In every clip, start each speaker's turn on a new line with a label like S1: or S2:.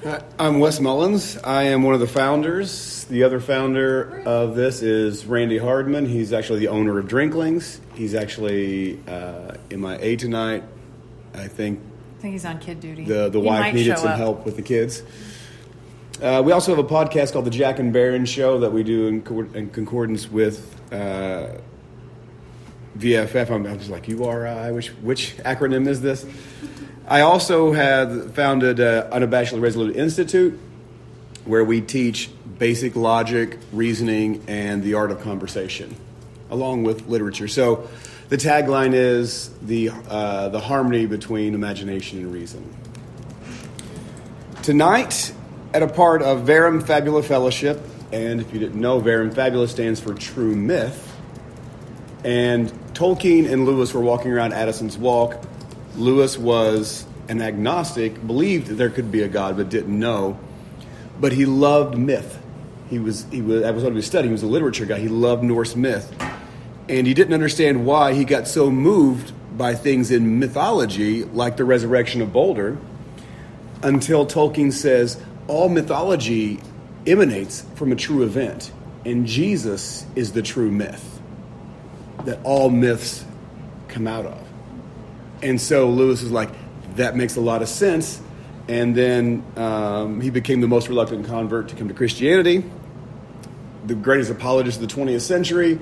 S1: Hi, I'm Wes Mullins. I am one of the founders. The other founder of this is Randy Hardman. He's actually the owner of Drinklings. He's actually MIA tonight. I think
S2: he's on kid duty.
S1: The wife needed some help with the kids. We also have a podcast called The Jack and Barron Show that we do in concordance with VFF. I was like, URI, which acronym is this? I also have founded Unabashedly Resolute Institute, where we teach basic logic, reasoning, and the art of conversation, along with literature. So the tagline is the harmony between imagination and reason. Tonight, at a part of Verum Fabula Fellowship, and if you didn't know, Verum Fabula stands for True Myth, and Tolkien and Lewis were walking around Addison's Walk. Lewis was an agnostic, believed that there could be a God, but didn't know. But he loved myth. That was what he was studying. He was a literature guy. He loved Norse myth. And he didn't understand why he got so moved by things in mythology, like the resurrection of Balder, until Tolkien says all mythology emanates from a true event. And Jesus is the true myth that all myths come out of. And so Lewis was like, that makes a lot of sense. And then he became the most reluctant convert to come to Christianity, the greatest apologist of the 20th century,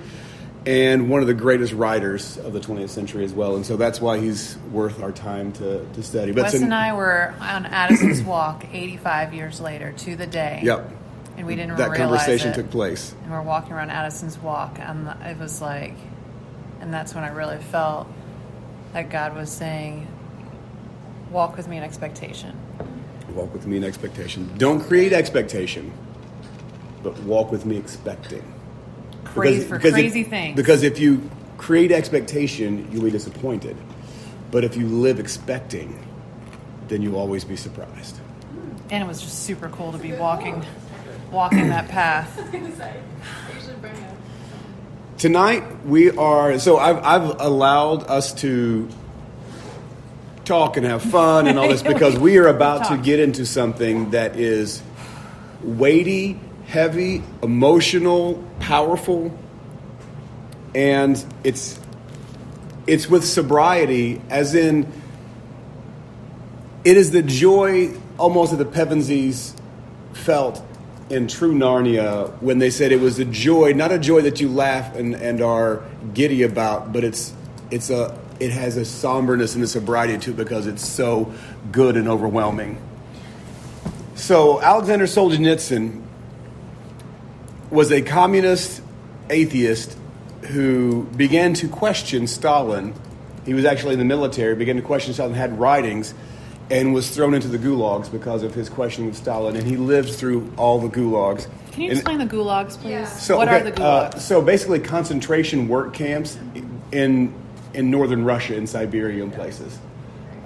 S1: and one of the greatest writers of the 20th century as well. And so that's why he's worth our time to study. But
S2: Wes and I were on Addison's Walk 85 years later to the day.
S1: Yep.
S2: And we didn't
S1: that
S2: realize
S1: conversation
S2: it.
S1: took place.
S2: And we're walking around Addison's Walk, and it was like, and that's when I really felt that God was saying, walk with me in expectation.
S1: Walk with me in expectation. Don't create expectation, but walk with me expecting.
S2: Crazy things.
S1: Because if you create expectation, you'll be disappointed. But if you live expecting, then you'll always be surprised.
S2: And it was just super cool to be walking that path.
S1: Tonight I've allowed us to talk and have fun and all this because we are about to get into something that is weighty, heavy, emotional, powerful, and it's with sobriety, as in it is the joy almost that the Pevensies felt in True Narnia when they said it was a joy, not a joy that you laugh and are giddy about, but it has a somberness and a sobriety to it because it's so good and overwhelming. So Aleksandr Solzhenitsyn was a communist atheist who began to question Stalin. He was actually in the military, began to question Stalin, had writings, and was thrown into the Gulags because of his questioning of Stalin. And he lived through all the Gulags.
S2: Can you explain the Gulags, please?
S1: Yeah.
S2: What are the Gulags?
S1: So basically concentration work camps in northern Russia, in Siberia and places.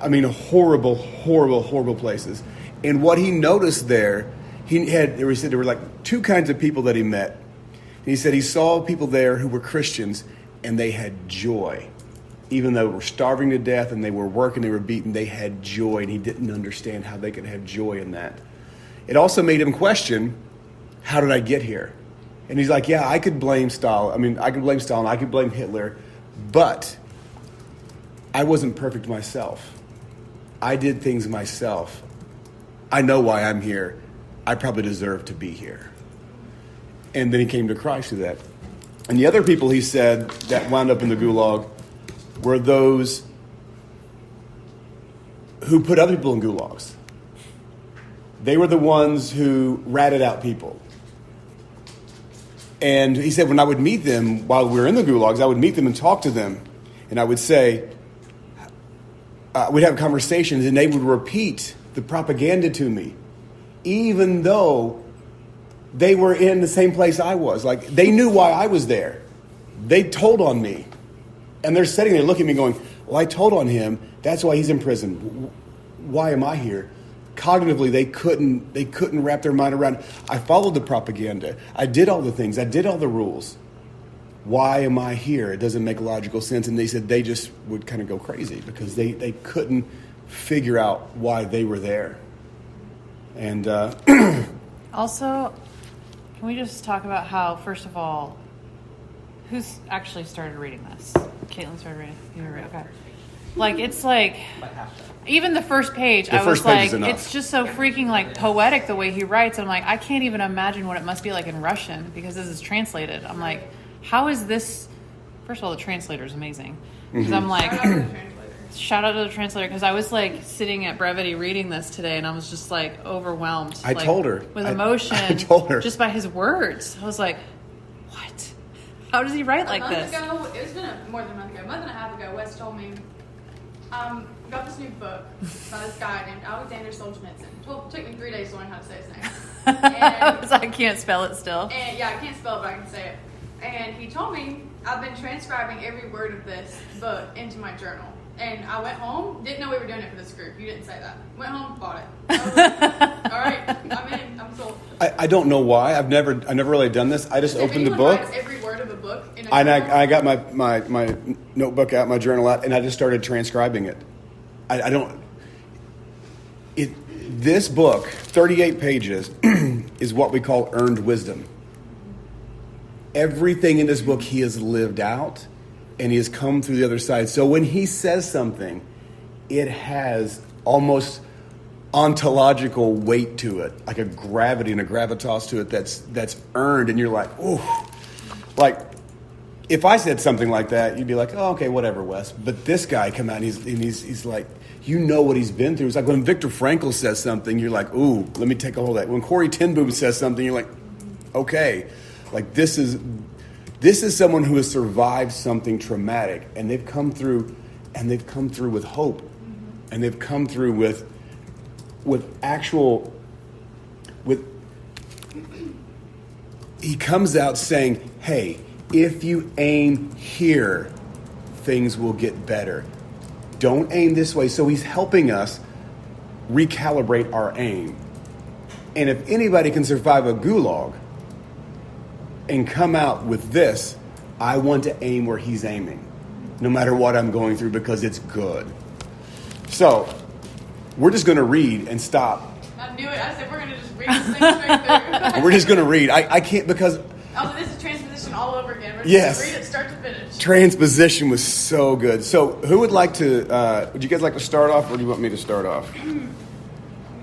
S1: I mean, horrible, horrible, horrible places. And what he noticed there, he said there were like two kinds of people that he met. And he said he saw people there who were Christians and they had joy. Even though they were starving to death and they were working, they were beaten, they had joy, and he didn't understand how they could have joy in that. It also made him question, how did I get here? And he's like, yeah, I could blame Stalin. I could blame Stalin. I could blame Hitler. But I wasn't perfect myself. I did things myself. I know why I'm here. I probably deserve to be here. And then he came to Christ through that. And the other people, he said, that wound up in the Gulag were those who put other people in gulags. They were the ones who ratted out people. And he said when I would meet them while we were in the gulags, I would meet them and talk to them. And I would say, we'd have conversations and they would repeat the propaganda to me, even though they were in the same place I was. Like, they knew why I was there. They told on me. And they're sitting there looking at me going, well, I told on him. That's why he's in prison. Why am I here? Cognitively, they couldn't wrap their mind around it. I followed the propaganda. I did all the things. I did all the rules. Why am I here? It doesn't make logical sense. And they said they just would kind of go crazy because they couldn't figure out why they were there. And
S2: Also, can we just talk about how, first of all, who's actually started reading this? Caitlin started reading. You were okay. Like, it's like, even the first page, I was like, it's just so freaking like poetic the way he writes. I'm like, I can't even imagine what it must be like in Russian because this is translated. I'm like, how is this? First of all, the translator is amazing. Because I'm like, shout out to the translator, because I was like sitting at Brevity reading this today and I was just like overwhelmed.
S1: I told her.
S2: With emotion.
S1: I told her.
S2: Just by his words. I was like, what? How does he write like this?
S3: A month ago, it's been more than a month ago, a month and a half ago, Wes told me, got this new book by this guy named Aleksandr Solzhenitsyn. Well, it took me 3 days to learn how to say his name. And,
S2: so I can't spell it still.
S3: And yeah, I can't spell it, but I can say it. And he told me I've been transcribing every word of this book into my journal. And I went home, didn't know we were doing it for this group. You didn't say that. Went home, bought it. I was like, all right, I'm in. I'm sold.
S1: I don't know why. I've never really done this. I just opened the book.
S3: Writes every word of a book in a
S1: And
S3: journal,
S1: I got my notebook out, my journal out, and I just started transcribing it. I don't. This book, 38 pages, is what we call earned wisdom. Everything in this book he has lived out, and he has come through the other side. So when he says something, it has almost ontological weight to it, like a gravity and a gravitas to it that's earned, and you're like, ooh. Like, if I said something like that, you'd be like, oh, okay, whatever, Wes. But this guy come out and he's like, you know what he's been through. It's like when Viktor Frankl says something, you're like, ooh, let me take a hold of that. When Corrie ten Boom says something, you're like, okay. Like, this is someone who has survived something traumatic, and they've come through with hope, and they've come through with he comes out saying, hey, if you aim here, things will get better. Don't aim this way. So he's helping us recalibrate our aim. And if anybody can survive a gulag and come out with this, I want to aim where he's aiming, no matter what I'm going through, because it's good. So we're just going to read and stop.
S3: I knew it. I said we're going to just read this thing straight through.
S1: We're just going to read. I can't, because...
S3: Oh, this is transposition all over again. We're
S1: Yes.
S3: just going to read it start to finish.
S1: Transposition was so good. So who would like to... would you guys like to start off, or do you want me to start off?
S3: I'm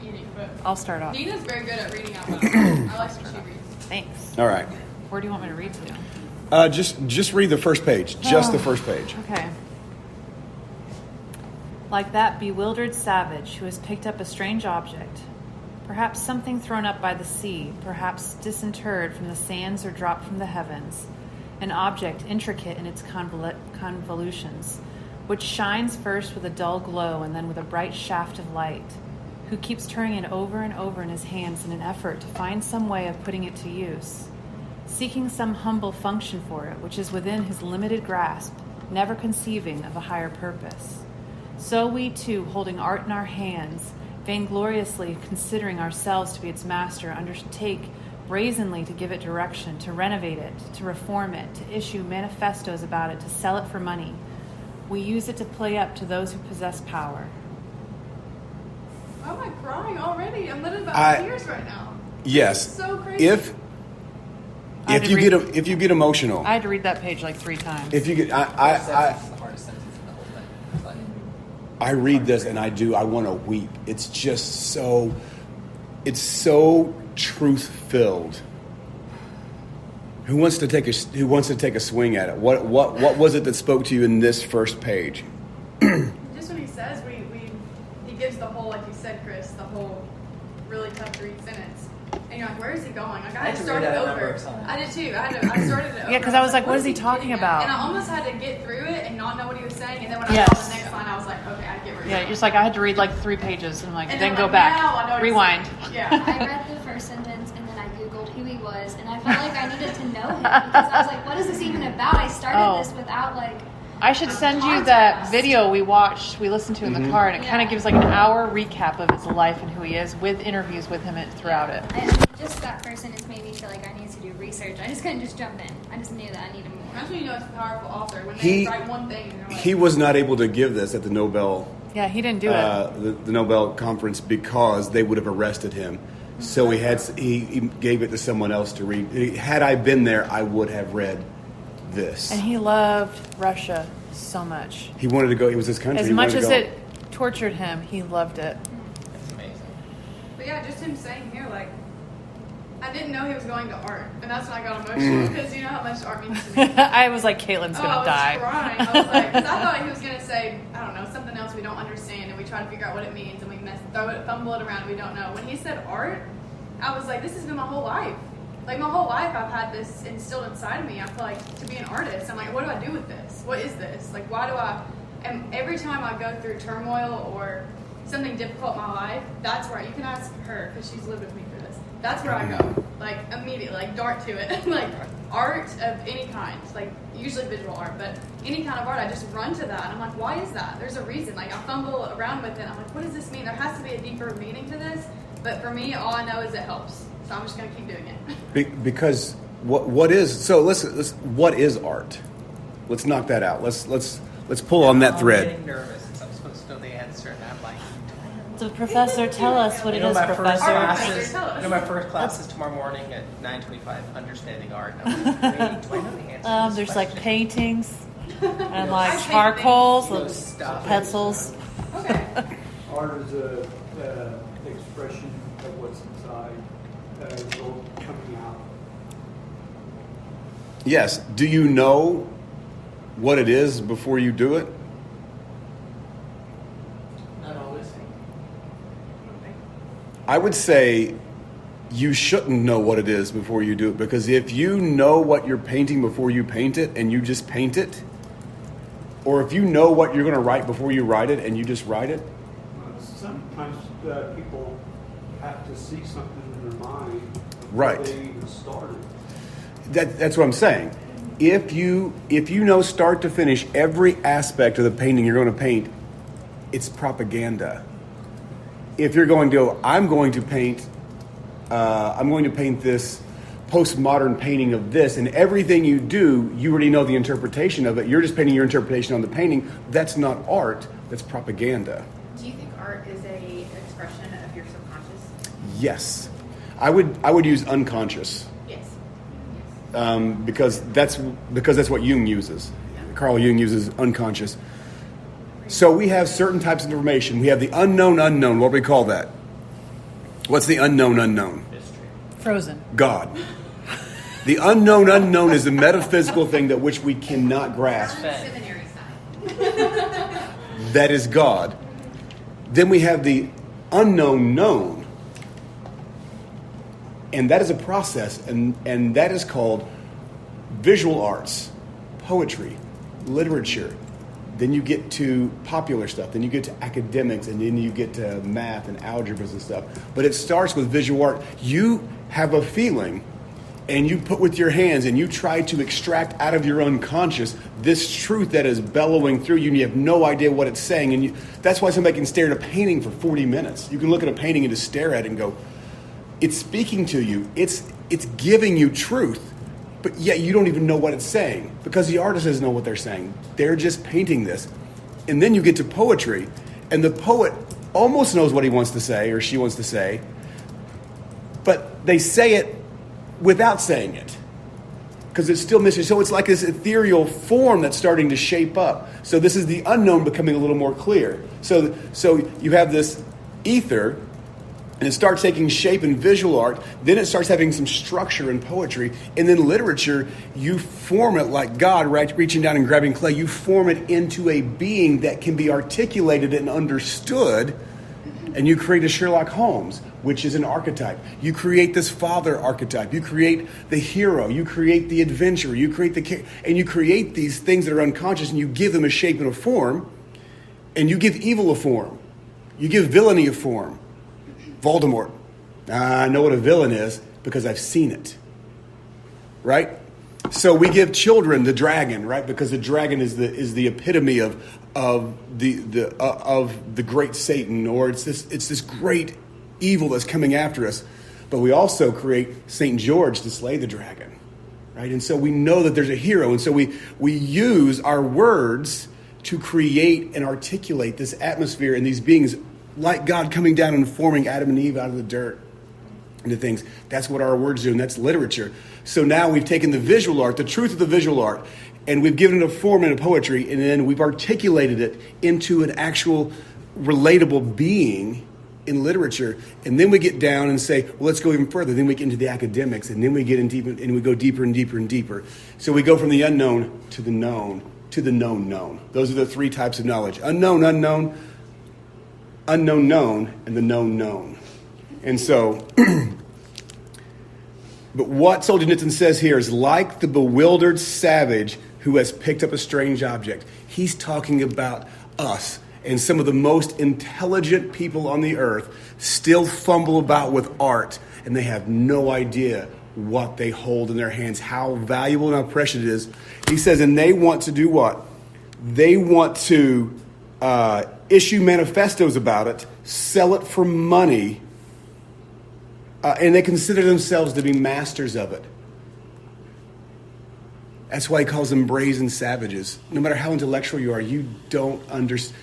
S3: eating, but
S2: I'll start off.
S3: Dina's very good at reading out loud. I like when she reads.
S2: Thanks.
S1: All right.
S2: Where do you want me to read to?
S1: Just read the first page. Just the first page.
S2: Okay. Like that bewildered savage who has picked up a strange object, perhaps something thrown up by the sea, perhaps disinterred from the sands or dropped from the heavens, an object intricate in its convolutions, which shines first with a dull glow and then with a bright shaft of light, who keeps turning it over and over in his hands in an effort to find some way of putting it to use, seeking some humble function for it which is within his limited grasp, never conceiving of a higher purpose. So we too, holding art in our hands, vaingloriously considering ourselves to be its master, undertake brazenly to give it direction, to renovate it, to reform it, to issue manifestos about it, to sell it for money. We use it to play up to those who possess power.
S3: Why am I crying already? I'm literally about tears right now.
S1: Yes.
S3: It's so crazy.
S1: If you get emotional,
S2: I had to read that page like 3 times.
S1: if you get, I read this and I want to weep. It's just so truth filled. Who wants to take a swing at it? What was it that spoke to you in this first page?
S3: Just when he says he gives the whole, like you said, Chris, the whole really tough to read sentence. And you're like, where is he going? Like, I had to start it over. I did too. I started it over.
S2: Yeah, because I was like, what is he talking
S3: getting at?
S2: about?
S3: And I almost had to get through it and not know what he was saying. And then when I
S2: Yes.
S3: saw the next line, I was like, okay, I get where he's
S2: Yeah,
S3: going.
S2: just like I had to read like 3 pages and I'm like,
S3: And
S2: then
S3: I'm
S2: go
S3: like,
S2: back,
S3: now I know what he's
S2: rewind.
S3: saying. Yeah.
S4: I read the first sentence and then I Googled who he was, and I felt like I needed to know him because I was like, what is this even about? I started this without like.
S2: I should send you that video we listened to in the car, and it kind of
S4: Yeah.
S2: gives like an hour recap of his life and who he is with interviews with him throughout it.
S4: I just that first sentence made me feel like I needed to do research. I just couldn't just jump in. I just knew that I needed more.
S3: That's when you know it's a powerful author. When
S1: He-
S3: they write one thing and they're like,
S1: He was not able to give this at the Nobel
S2: Yeah, he didn't do it.
S1: the Nobel Conference because they would have arrested him. So he gave it to someone else to read. Had I been there, I would have read this.
S2: And he loved Russia so much.
S1: He wanted to go. It was his country.
S2: As much as it tortured him, he loved it.
S5: That's amazing.
S3: But yeah, just him saying here, like, I didn't know he was going to art, and that's when I got emotional because you know how much art means to me.
S2: I was like, Caitlin's gonna
S3: I was
S2: die.
S3: crying. I was like, because I thought he was gonna say, I don't know, something else we don't understand, and we try to figure out what it means, and we fumble it around, we don't know. When he said art, I was like, this has been my whole life. Like my whole life, I've had this instilled inside of me. I feel like to be an artist, I'm like, what do I do with this? What is this? Like, why do I? And every time I go through turmoil or something difficult in my life, that's where you can ask her because she's lived with me for this. That's where I go, like immediately, like dart to it, like art of any kind, like usually visual art, but any kind of art, I just run to that. And I'm like, why is that? There's a reason. Like I fumble around with it. I'm like, what does this mean? There has to be a deeper meaning to this. But for me, all I know is it helps. So I'm just gonna keep doing it.
S1: Because what is so? Let's what is art? Let's knock that out. Let's pull on that
S5: I'm
S1: thread.
S5: getting nervous since I'm supposed to know the answer, and I'm like,
S2: So, Professor, tell us what it is,
S5: my first
S2: Professor.
S5: class
S3: Professor,
S5: is,
S3: tell us.
S5: my first class is tomorrow morning at 9:25. Understanding art. And I'm like, wait, do I know the answer? to this
S2: There's like
S5: question?
S2: paintings and
S3: I
S2: like
S3: paint
S2: charcoals
S5: things.
S2: with
S5: Stop it.
S2: pencils.
S3: Okay.
S6: Art is a expression of what's inside, coming out.
S1: Yes. Do you know what it is before you do it?
S5: Not always.
S1: I would say you shouldn't know what it is before you do it, because if you know what you're painting before you paint it and you just paint it, or if you know what you're going to write before you write it and you just write it,
S6: Sometimes people have to see something in their mind before
S1: Right.
S6: they even started.
S1: that's what I'm saying. If you know start to finish every aspect of the painting you're going to paint, it's propaganda. If you're going to go, I'm going to paint this postmodern painting of this, and everything you do, you already know the interpretation of it. You're just painting your interpretation on the painting. That's not art. That's propaganda.
S7: Do you think art is a expression of your subconscious?
S1: Yes, I would use unconscious.
S7: Yes.
S1: Because that's what Jung uses. Carl Jung uses unconscious. So we have certain types of information. We have the unknown unknown. What do we call that? What's the unknown unknown?
S2: Frozen.
S1: God. The unknown unknown is a metaphysical thing that which we cannot grasp.
S7: Seminary side.
S1: That is God. Then we have the unknown known. And that is a process, and that is called visual arts, poetry, literature. Then you get to popular stuff. Then you get to academics, and then you get to math and algebras and stuff. But it starts with visual art. You have a feeling, and you put with your hands, and you try to extract out of your unconscious this truth that is bellowing through you, and you have no idea what it's saying. And that's why somebody can stare at a painting for 40 minutes. You can look at a painting and just stare at it and go, it's speaking to you. It's giving you truth. But yet you don't even know what it's saying because the artist doesn't know what they're saying. They're just painting this. And then you get to poetry, and the poet almost knows what he wants to say or she wants to say, but they say it without saying it because it's still missing. So it's like this ethereal form that's starting to shape up. So this is the unknown becoming a little more clear. So you have this ether, and it starts taking shape in visual art. Then it starts having some structure in poetry. And then literature, you form it like God, right? Reaching down and grabbing clay. You form it into a being that can be articulated and understood. And you create a Sherlock Holmes, which is an archetype. You create this father archetype. You create the hero. You create the adventurer. You create and you create these things that are unconscious, and you give them a shape and a form. And you give evil a form. You give villainy a form. Voldemort. I know what a villain is because I've seen it. Right? So we give children the dragon, right? Because the dragon is the epitome of the great Satan, or it's this great evil that's coming after us. But we also create Saint George to slay the dragon. Right? And so we know that there's a hero, and so we use our words to create and articulate this atmosphere and these beings like God coming down and forming Adam and Eve out of the dirt into things. That's what our words do, and that's literature. So now we've taken the visual art, the truth of the visual art, and we've given it a form in a poetry, and then we've articulated it into an actual relatable being in literature. And then we get down and say, well, let's go even further. Then we get into the academics, and then we get in deep, and we go deeper and deeper and deeper. So we go from the unknown to the known to the known known. Those are the three types of knowledge: unknown, unknown, unknown known, and the known known. And so, but what Solzhenitsyn says here is like the bewildered savage who has picked up a strange object. He's talking about us, and some of the most intelligent people on the earth still fumble about with art, and they have no idea what they hold in their hands, how valuable and how precious it is. He says, and they want to do what? They want to issue manifestos about it, sell it for money, and they consider themselves to be masters of it. That's why he calls them brazen savages. No matter how intellectual you are, you don't understand.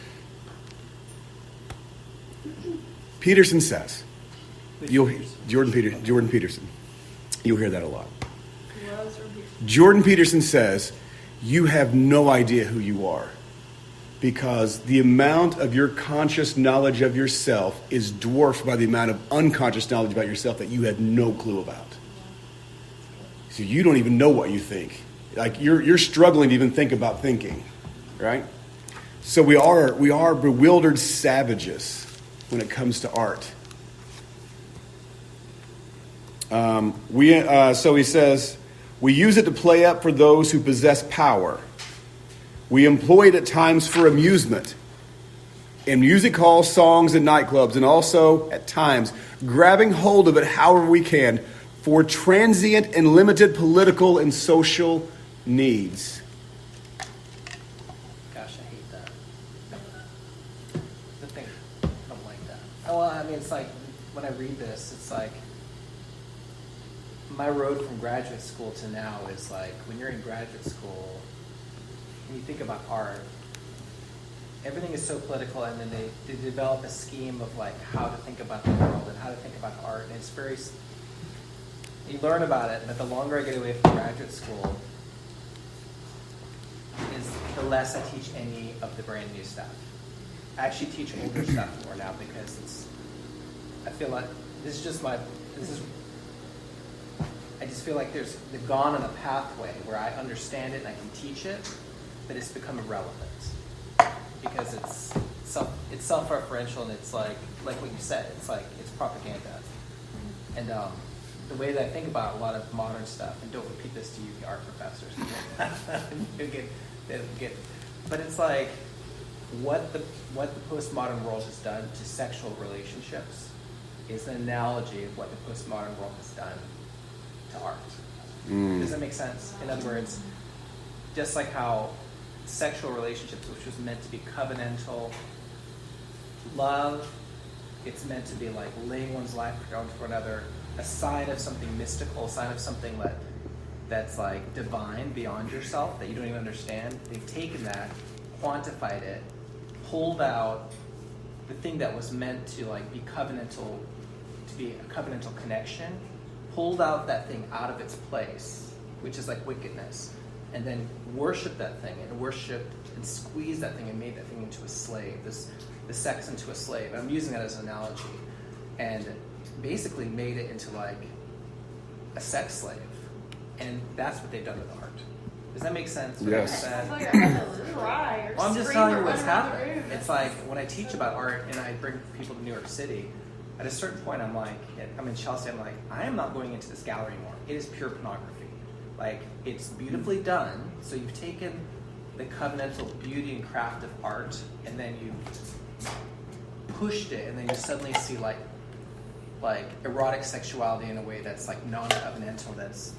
S1: Peterson says, Jordan Peterson, you'll hear that a lot. Jordan Peterson says, you have no idea who you are because the amount of your conscious knowledge of yourself is dwarfed by the amount of unconscious knowledge about yourself that you have no clue about. So you don't even know what you think. Like you're struggling to even think about thinking, right? So we are bewildered savages when it comes to art. So he says, we use it to play up for those who possess power. We employ it at times for amusement, in music halls, songs, and nightclubs, and also at times grabbing hold of it however we can for transient and limited political and social needs.
S5: Gosh, I hate that. The thing, I don't like that. Well, I mean, it's like, when I read this, it's like, my road from graduate school to now is like, when you're in graduate school, when you think about art, everything is so political, and then they develop a scheme of like how to think about the world and how to think about art, and it's very, you learn about it, but the longer I get away from graduate school, is the less I teach any of the brand new stuff. I actually teach older stuff more now because I feel like I just feel like they've gone on a pathway where I understand it and I can teach it, but it's become irrelevant because it's self-referential, and it's like what you said, it's like it's propaganda. And the way that I think about a lot of modern stuff, and don't repeat this to you, the art professors, but it's like what the postmodern world has done to sexual relationships is an analogy of what the postmodern world has done to art. Does that make sense? In other words, just like how sexual relationships, which was meant to be covenantal love, it's meant to be like laying one's life down for another, a sign of something mystical, a sign of something that's like divine beyond yourself that you don't even understand. They've taken that, quantified it, pulled out the thing that was meant to like be covenantal, to be a covenantal connection, pulled out that thing out of its place, which is like wickedness, and then worshiped that thing and worshipped and squeezed that thing and made that thing into a slave, the sex into a slave. I'm using that as an analogy, and basically made it into like a sex slave, and that's what they've done with art. Does that make sense?
S1: Yes.
S5: Well, I'm just telling you what's happening. It's like when I teach about art and I bring people to New York City, at a certain point I'm in Chelsea, I'm like, I am not going into this gallery anymore. It is pure pornography. Like, it's beautifully done, so you've taken the covenantal beauty and craft of art, and then you've pushed it, and then you suddenly see like erotic sexuality in a way that's like non-covenantal, that's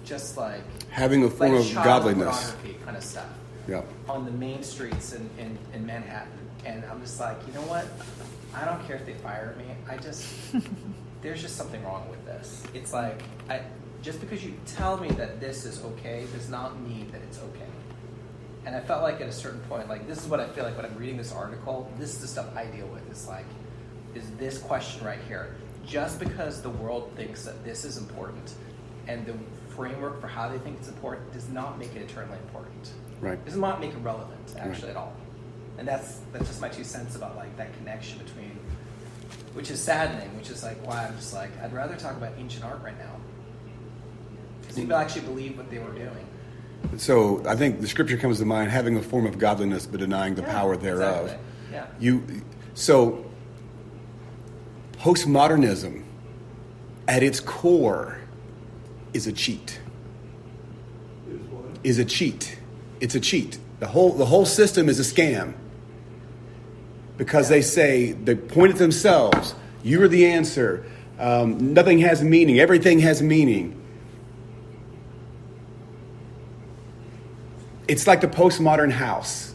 S5: just like
S1: having a form
S5: like
S1: of godliness,
S5: pornography kind of stuff.
S1: Yeah.
S5: On the main streets in Manhattan, and I'm just like, you know what? I don't care if they fire me. There's just something wrong with this. It's like just because you tell me that this is okay does not mean that it's okay. And I felt like at a certain point, like this is what I feel like when I'm reading this article, this is the stuff I deal with. It's like, is this question right here. Just because the world thinks that this is important and the framework for how they think it's important does not make it eternally important.
S1: Right.
S5: Does not make it relevant, actually, at all. And that's just my 2 cents about like that connection between, which is saddening, which is like why I'm just like, I'd rather talk about ancient art right now. Because people actually believe what they were doing.
S1: So I think the scripture comes to mind, having a form of godliness but denying the power thereof.
S5: Exactly. Yeah.
S1: So postmodernism at its core is a cheat.
S6: Is what?
S1: Is a cheat. It's a cheat. The whole system is a scam. Because they point at themselves, you are the answer. Nothing has meaning. Everything has meaning. It's like the postmodern house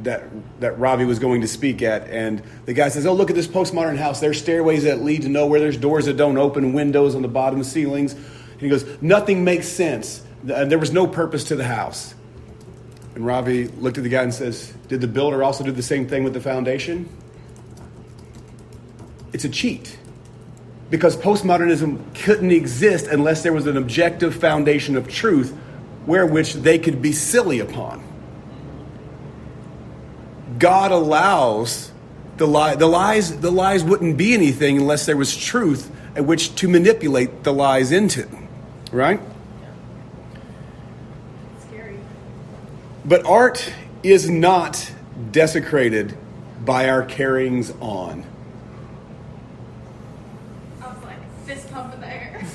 S1: that Ravi was going to speak at. And the guy says, oh, look at this postmodern house. There's stairways that lead to nowhere. There's doors that don't open, windows on the bottom ceilings. And he goes, nothing makes sense. There was no purpose to the house. And Ravi looked at the guy and says, did the builder also do the same thing with the foundation? It's a cheat. Because postmodernism couldn't exist unless there was an objective foundation of truth where which they could be silly upon. God allows the lies wouldn't be anything unless there was truth at which to manipulate the lies into. Right?
S3: Scary.
S1: But art is not desecrated by our carryings on.
S3: I was like fist pump in the air.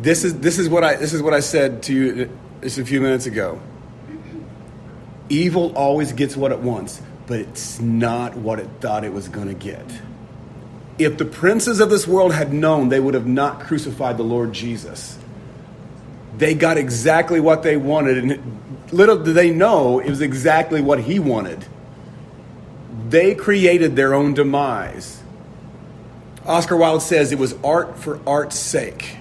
S1: This is what I said to you just a few minutes ago. Evil always gets what it wants, but it's not what it thought it was going to get. If the princes of this world had known, they would have not crucified the Lord Jesus. They got exactly what they wanted, and little did they know it was exactly what he wanted. They created their own demise. Oscar Wilde says it was art for art's sake,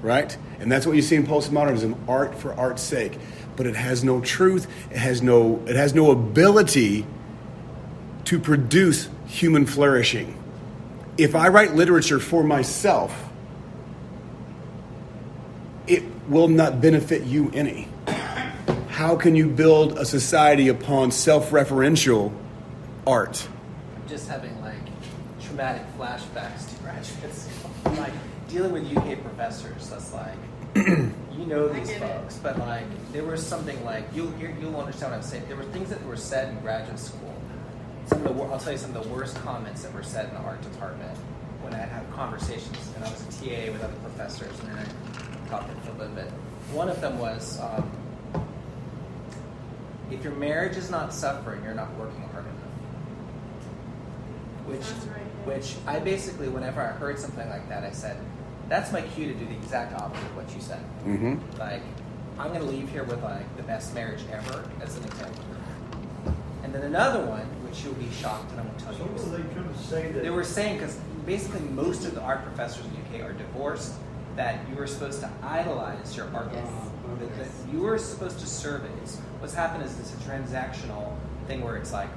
S1: right? And that's what you see in postmodernism, art for art's sake. But it has no truth. It has no ability to produce human flourishing. If I write literature for myself, it will not benefit you any. How can you build a society upon self-referential art?
S5: I'm just having like traumatic flashbacks to graduate school. Like dealing with UK professors, that's like, you know these folks, but like there was something like, you'll understand what I'm saying. There were things that were said in graduate school. I'll tell you some of the worst comments that were said in the art department when I had conversations, and I was a TA with other professors, and then I taught them for a little bit. One of them was, if your marriage is not suffering, you're not working hard enough. Which I basically, whenever I heard something like that, I said, that's my cue to do the exact opposite of what you said.
S1: Mm-hmm.
S5: Like, I'm going to leave here with like the best marriage ever as an example. And then another one, which you'll be shocked, and I'm going to tell
S6: So
S5: you.
S6: what were they trying to say that?
S5: They were saying, because basically most of the art professors in the UK are divorced, that you were supposed to idolize your art.
S3: Yes.
S5: That you were supposed to surveys. What's happened is it's a transactional thing where it's like,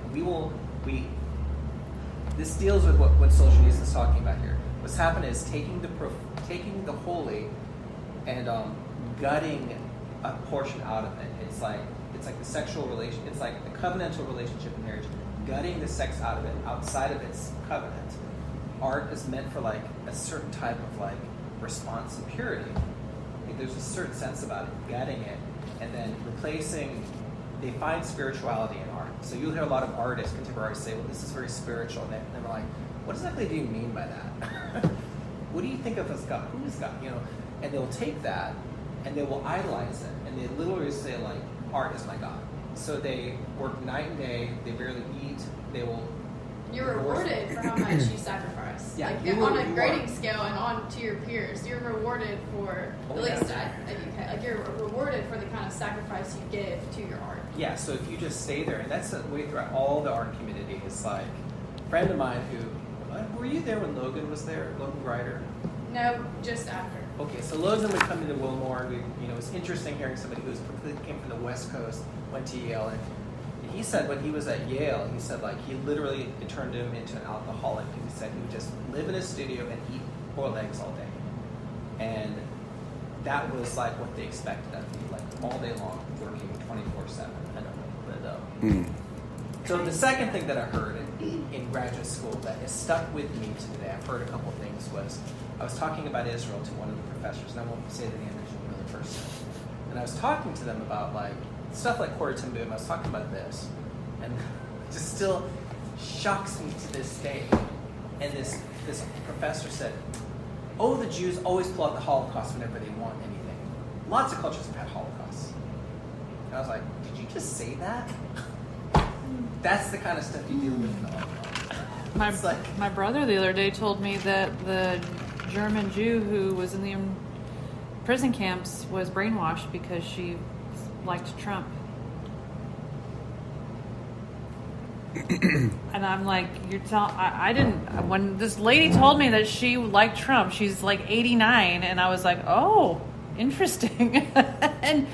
S5: this deals with what Solzhenitsyn is talking about here. What's happened is taking the holy and gutting a portion out of it. It's like the sexual relation. It's like the covenantal relationship in marriage, gutting the sex out of it, outside of its covenant. Art is meant for like a certain type of like response and purity. Like, there's a certain sense about it, gutting it, and then replacing. They find spirituality in art. So you'll hear a lot of artists, contemporary artists say, well, this is very spiritual. And they're like, what exactly do you mean by that? What do you think of as God? Who is God? You know, and they'll take that and they will idolize it. And they literally say, like, art is my God. So they work night and day, they barely eat, they will...
S3: You're rewarded for how much you sacrifice.
S5: Yeah,
S3: like
S5: you
S3: on
S5: are-
S3: a
S5: you
S3: grading
S5: are.
S3: scale and on to your peers, you're rewarded for,
S5: Oh,
S3: at
S5: yeah.
S3: least at UK, like you're rewarded for the kind of sacrifice you give to your art.
S5: Yeah, so if you just stay there, and that's the way throughout all the art community, it's like, a friend of mine who, were you there when Logan was there, Logan Ryder?
S3: No, just after.
S5: Okay, so loads of them would come into Wilmore. It was interesting hearing somebody who came from the West Coast, went to Yale, and he said when he was at Yale, he said like it turned him into an alcoholic. He said he would just live in his studio and eat boiled eggs all day, and that was like what they expected of me, like all day long, working 24/7. I don't know, but so the second thing that I heard in graduate school that has stuck with me to today, I've heard a couple of things, was I was talking about Israel to one of the professors, and I won't say the name of the person, and I was talking to them about like stuff like Corrie ten Boom. I was talking about this, and it just still shocks me to this day. And this professor said, "Oh, the Jews always pull out the Holocaust whenever they want anything. Lots of cultures have had Holocausts." And I was like, "Did you just say that?" That's the kind of stuff you deal with in the Holocaust.
S2: My brother the other day told me that the German Jew who was in the prison camps was brainwashed because she liked Trump. And I'm like, I didn't, when this lady told me that she liked Trump, she's like 89, and I was like, oh, interesting. And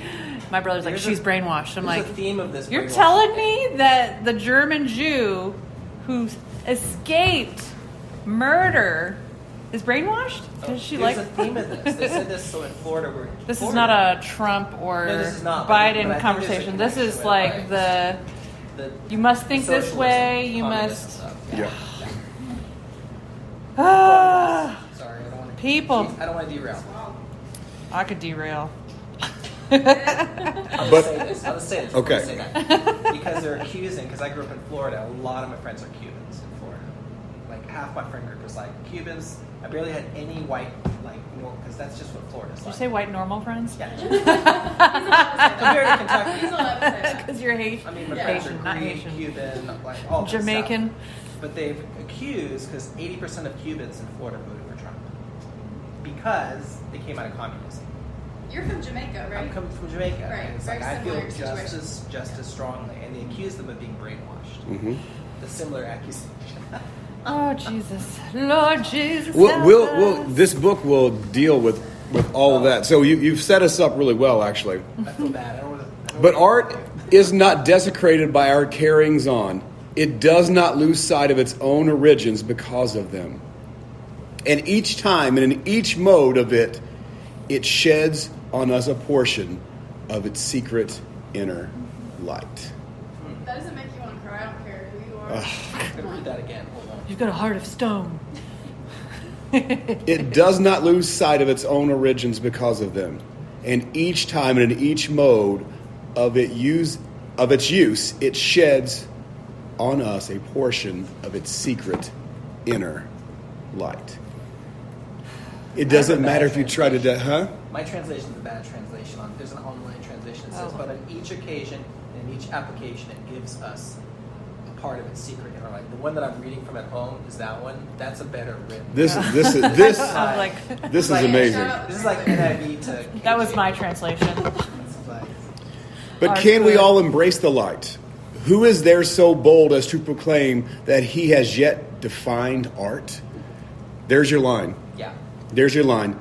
S2: my brother's like, she's brainwashed. I'm like,
S5: a theme of this.
S2: You're telling me that the German Jew who escaped murder is brainwashed? Because she
S5: There's a theme of this. They said this so in Florida.
S2: This is not a Trump or
S5: this is not,
S2: Biden
S5: but
S2: conversation. This is
S5: with,
S2: like you must think this way. You must.
S5: Stuff.
S1: Yeah.
S5: Sorry, I don't want to.
S2: People.
S5: I don't want to derail.
S2: I could derail.
S5: I'll just say this.
S1: Okay.
S5: I'll say that. Because they're accusing, because I grew up in Florida, a lot of my friends are Cubans in Florida. Like half my friend group was like Cubans. I barely had any white, because that's just what Florida's
S2: Did
S5: like.
S2: you say white normal friends?
S5: Yeah.
S3: Compared
S5: to Kentucky.
S3: He's allowed to say that.
S2: Because you're Haitian.
S5: I mean, my friends
S2: Haitian,
S5: are
S2: not
S5: Greek,
S2: Haitian.
S5: Cuban, like all this
S2: Jamaican.
S5: stuff. But they've accused, because 80% of Cubans in Florida voted for Trump. Because they came out of communism.
S3: You're from Jamaica, right?
S5: I'm coming from Jamaica.
S3: Right,
S5: And it's
S3: very
S5: like I feel
S3: similar
S5: just as strongly. And they accuse them of being brainwashed.
S1: Mm-hmm.
S5: The similar accusation.
S2: Oh Jesus, Lord Jesus.
S1: This book will deal with all of that. So you've set us up really well, actually.
S5: I feel bad.
S1: But art is not desecrated by our carryings on. It does not lose sight of its own origins because of them. And each time and in each mode of it, it sheds on us a portion of its secret inner light.
S3: That doesn't make you want to cry. I don't care who you are.
S5: I'm going to read that again. Hold on.
S2: You've got a heart of stone.
S1: It does not lose sight of its own origins because of them. And each time and in each mode of its use, it sheds on us a portion of its secret inner light. It doesn't matter if you try to... Huh?
S5: My translation is a bad translation. There's an online translation that says, but on each occasion and in each application, it gives us a part of its secret inner light. The one that I'm reading from at home is that one. That's a better written.
S1: This
S2: I was like,
S1: is amazing.
S5: This is like NIV to...
S2: that was my translation.
S1: But can we all embrace the light? Who is there so bold as to proclaim that he has yet defined art? There's your line.
S5: Yeah.
S1: There's your line.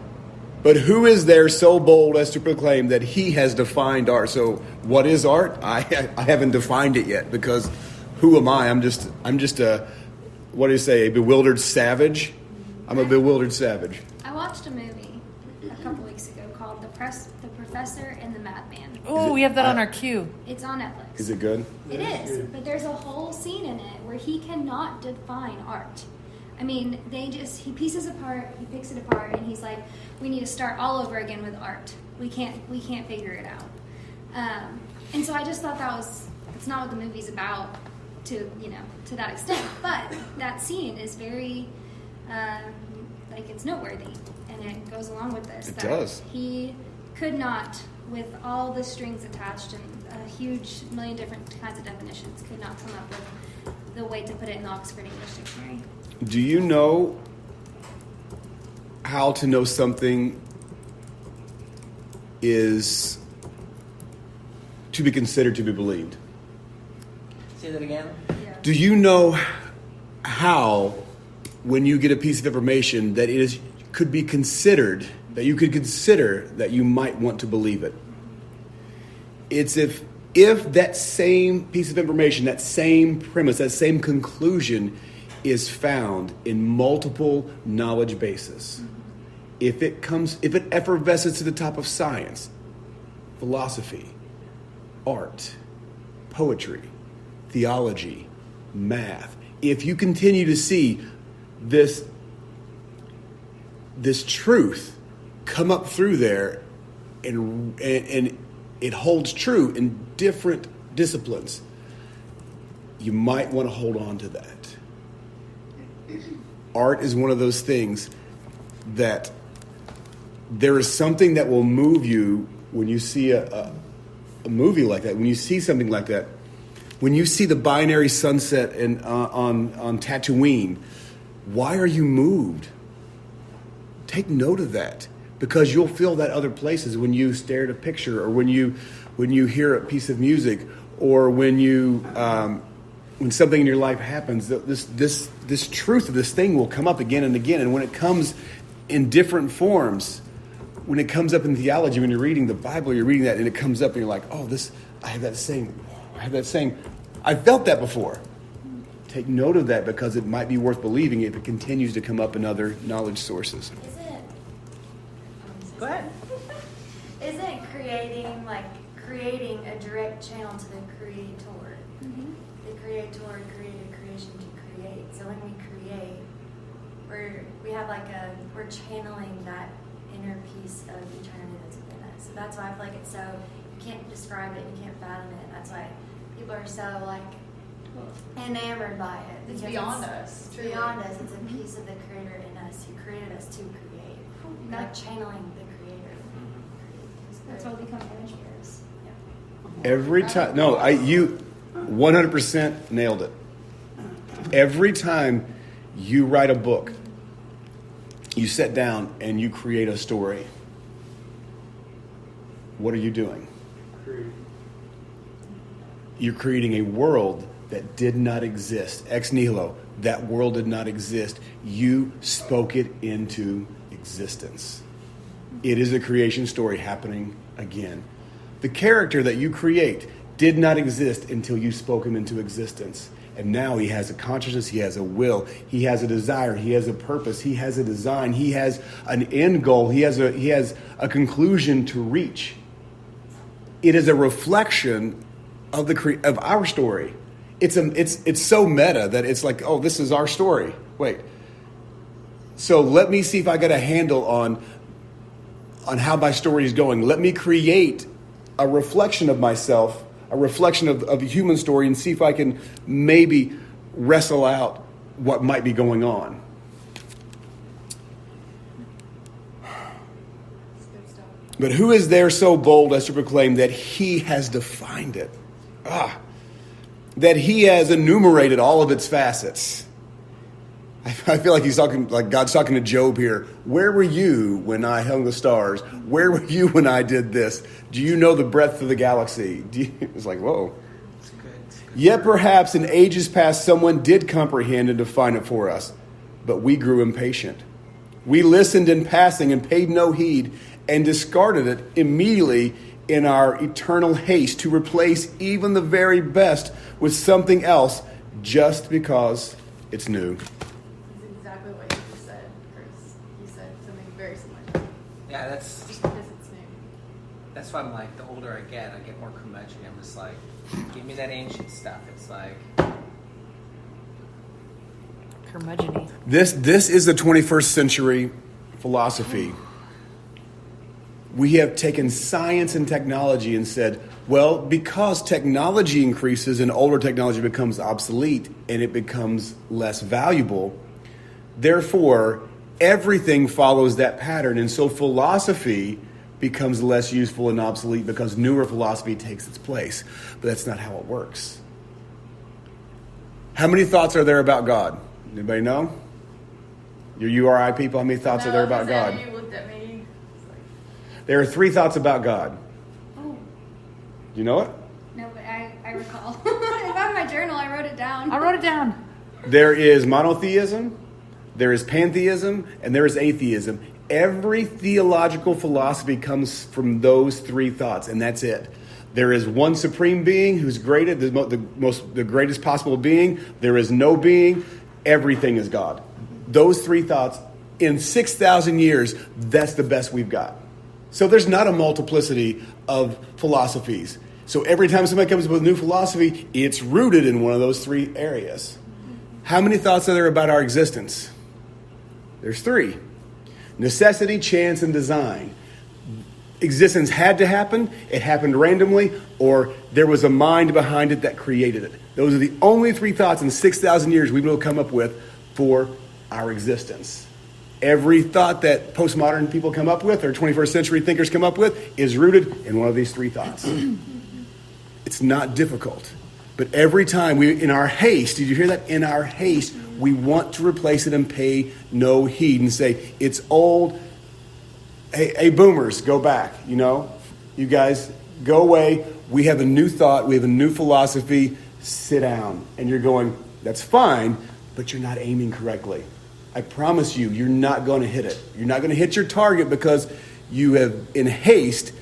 S1: But who is there so bold as to proclaim that he has defined art? So what is art? I haven't defined it yet, because who am I? I'm just a, what do you say, a bewildered savage? I'm a bewildered savage.
S4: I watched a movie a couple weeks ago called The Professor and the Madman.
S2: Oh, we have that on our queue.
S4: It's on Netflix.
S1: Is it good?
S4: It is, but there's a whole scene in it where he cannot define art. I mean, he pieces apart, he picks it apart, and he's like, we need to start all over again with art. We can't figure it out. And so I just thought it's not what the movie's about to that extent. But that scene is very, it's noteworthy, and it goes along with this.
S1: It does.
S4: He could not, with all the strings attached and a huge million different kinds of definitions, could not come up with the way to put it in the Oxford English Dictionary.
S1: Do you know how to know something is to be considered to be believed?
S5: Say that again?
S4: Yeah.
S1: Do you know how, when you get a piece of information, that it is could be considered, that you could consider that you might want to believe it. It's if that same piece of information, that same premise, that same conclusion is found in multiple knowledge bases. If it effervesces to the top of science, philosophy, art, poetry, theology, math, if you continue to see this truth come up through there and it holds true in different disciplines, you might want to hold on to that. Art is one of those things that there is something that will move you when you see a movie like that, when you see something like that, when you see the binary sunset on Tatooine. Why are you moved? Take note of that, because you'll feel that other places when you stare at a picture, or when you hear a piece of music, or when something in your life happens. This truth of this thing will come up again and again, and when it comes in different forms, when it comes up in theology, when you're reading the Bible, you're reading that, and it comes up, and you're like, oh, I have that same, I felt that before. Take note of that, because it might be worth believing if it continues to come up in other knowledge sources.
S5: Go ahead.
S8: Isn't creating a direct channel to the creator?
S4: Mm-hmm.
S8: The creator created creation to create. So when we create, we're channeling that inner piece of eternity that's within us. So that's why I feel like it's so, you can't describe it, you can't fathom it. That's why people are so enamored by it.
S3: It's
S8: because
S3: beyond us.
S8: It's
S3: Truly.
S8: beyond us. It's a piece of the creator in us who created us to create. Like channeling the creator.
S4: That's why we become image bearers.
S1: Every time, you 100% nailed it. Every time you write a book, you sit down and you create a story. What are you doing? You're creating a world that did not exist. Ex nihilo. That world did not exist. You spoke it into existence. It is a creation story happening again. The character that you create did not exist until you spoke him into existence. And now he has a consciousness, he has a will, he has a desire, he has a purpose, he has a design, he has an end goal, he has a conclusion to reach. It is a reflection of of our story. It's so meta that it's like, oh, this is our story. Wait. So let me see if I got a handle on how my story is going. Let me create a reflection of myself, a reflection of the human story, and see if I can maybe wrestle out what might be going on. But who is there so bold as to proclaim that he has defined it? That he has enumerated all of its facets. I feel like God's talking to Job here. Where were you when I hung the stars? Where were you when I did this? Do you know the breadth of the galaxy? It's like, whoa.
S5: It's good.
S1: Yet perhaps in ages past someone did comprehend and define it for us, but we grew impatient. We listened in passing and paid no heed and discarded it immediately in our eternal haste to replace even the very best with something else just because it's new.
S3: That's exactly what you just said, Chris. You said something very similar.
S5: Yeah, that's
S3: Just because it's new.
S5: that's why I'm like, the older I get more curmudgeon. I'm just like, give me that ancient stuff. It's like,
S2: Curmudgeon-y.
S1: This is the 21st century philosophy. We have taken science and technology and said, well, because technology increases and older technology becomes obsolete and it becomes less valuable, therefore, everything follows that pattern. And so philosophy becomes less useful and obsolete because newer philosophy takes its place. But that's not how it works. How many thoughts are there about God? Anybody know? Your URI people, how many thoughts are there about God?
S3: You looked at me.
S1: There are 3 thoughts about God.
S4: Oh,
S1: You know it?
S4: no, but I recall. If I have my journal, I wrote it down.
S2: I wrote it down.
S1: There is monotheism, There is pantheism and there is atheism. Every theological philosophy comes from those three thoughts, and that's it. There is one supreme being who's greater, the greatest possible being. There is no being. Everything is God. Those three thoughts, in 6,000 years, that's the best we've got. So there's not a multiplicity of philosophies. So every time somebody comes up with a new philosophy, it's rooted in one of those three areas. How many thoughts are there about our existence? There's three. Necessity, chance, and design. Existence had to happen, it happened randomly, or there was a mind behind it that created it. Those are the only three thoughts in 6,000 years we've been able to come up with for our existence. Every thought that postmodern people come up with, or 21st century thinkers come up with, is rooted in one of these three thoughts. It's not difficult. But every time in our haste, did you hear that? In our haste, we want to replace it and pay no heed and say, it's old. Hey, boomers, go back. You guys, go away. We have a new thought. We have a new philosophy. Sit down. And you're going, that's fine, but you're not aiming correctly. I promise you, you're not going to hit it. You're not going to hit your target because you have, in haste,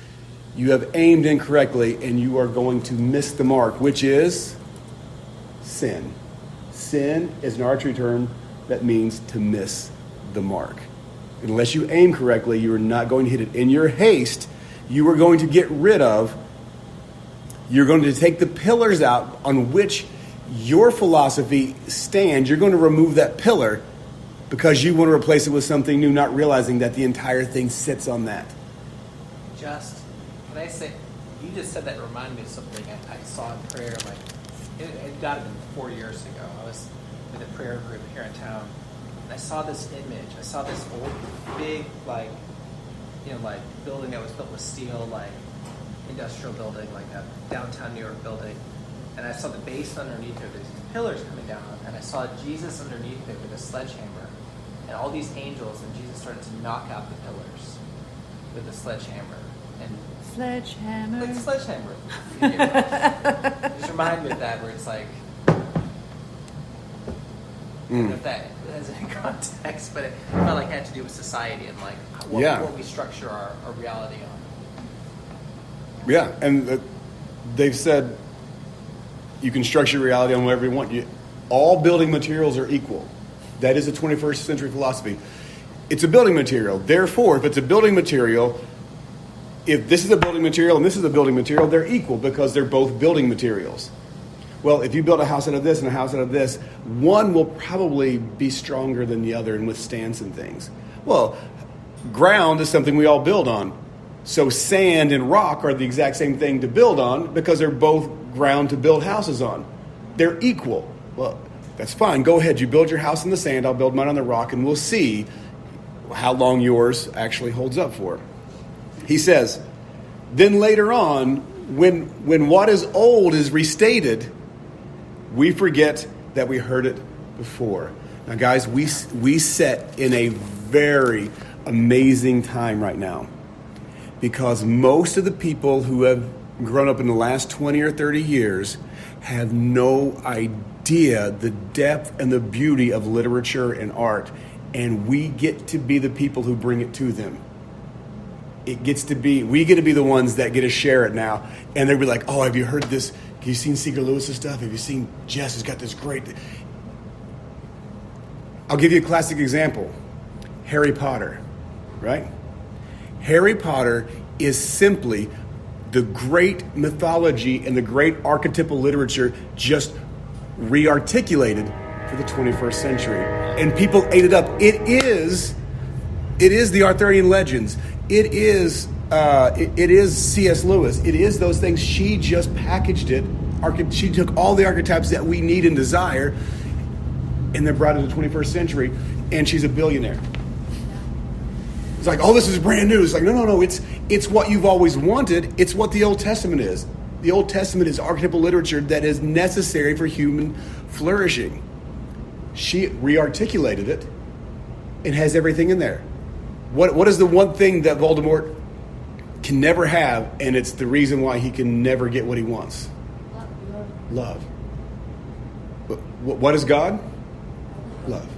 S1: you have aimed incorrectly and you are going to miss the mark, which is sin. Sin is an archery term that means to miss the mark. Unless you aim correctly, you are not going to hit it. In your haste, you are going to get rid of, you're going to take the pillars out on which your philosophy stands. You're going to remove that pillar because you want to replace it with something new, not realizing that the entire thing sits on that.
S5: Can I say, you just said that reminded me of something I saw in prayer, it got to be 4 years ago. I was with a prayer group here in town, and I saw this image. I saw this old, big, building that was built with steel, industrial building, like a downtown New York building. And I saw the base underneath it, these pillars coming down, and I saw Jesus underneath it with a sledgehammer, and all these angels, and Jesus started to knock out the pillars with a sledgehammer. And
S2: Sledgehammer.
S5: like sledgehammer. Just remind me of that, where it's like, I don't know if that has any context, but it felt like it had to do with society and what we structure our reality on.
S1: Yeah, and they've said you can structure reality on whatever you want. All building materials are equal. That is a 21st century philosophy. It's a building material. Therefore, if it's a building material, if this is a building material and this is a building material, they're equal because they're both building materials. Well, if you build a house out of this and a house out of this, one will probably be stronger than the other and withstand some things. Well, ground is something we all build on. So sand and rock are the exact same thing to build on because they're both ground to build houses on. They're equal. Well, that's fine. Go ahead. You build your house in the sand. I'll build mine on the rock, and we'll see how long yours actually holds up for. He says, then later on, when what is old is restated, we forget that we heard it before. Now, guys, we sit in a very amazing time right now because most of the people who have grown up in the last 20 or 30 years have no idea the depth and the beauty of literature and art, and we get to be the people who bring it to them. We get to be the ones that get to share it now, and they'll be like, oh, have you heard this? Have you seen Seeker Lewis's stuff? Have you seen Jess has got this great... I'll give you a classic example. Harry Potter, right? Harry Potter is simply the great mythology and the great archetypal literature just re-articulated for the 21st century. And people ate it up. It is the Arthurian legends. It is C.S. Lewis. It is those things. She just packaged it. She took all the archetypes that we need and desire, and then brought it to the 21st century, and she's a billionaire. It's like, oh, this is brand new. It's like, no. It's what you've always wanted. It's what the Old Testament is. The Old Testament is archetypal literature that is necessary for human flourishing. She re-articulated it and has everything in there. What is the one thing that Voldemort can never have, and it's the reason why he can never get what he wants? Love. What is God? Love.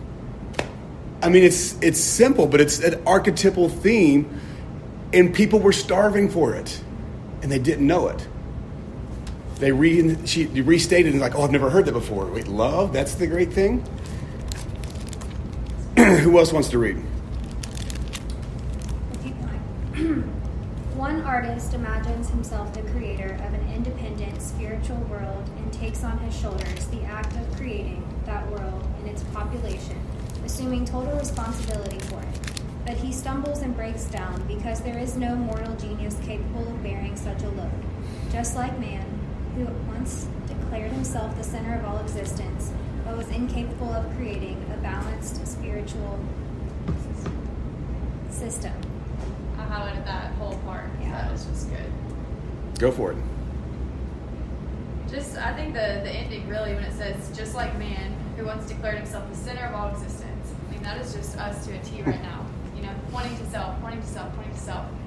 S1: I mean, it's simple, but it's an archetypal theme, and people were starving for it, and they didn't know it. She restated and like, oh, I've never heard that before. Wait, love? That's the great thing? Who else wants to read?
S4: I'll keep going. One artist imagines himself the creator of an independent spiritual world and takes on his shoulders the act of creating that world and its population, assuming total responsibility for it. But he stumbles and breaks down because there is no mortal genius capable of bearing such a load. Just like man, who once declared himself the center of all existence, but was incapable of creating a balanced spiritual system.
S3: I highlighted that whole part.
S4: Yeah.
S3: That was just good.
S1: Go for it.
S3: Just, I think the ending really, when it says, just like man, who once declared himself the center of all existence. I mean, that is just us to a T right now. You know, pointing to self.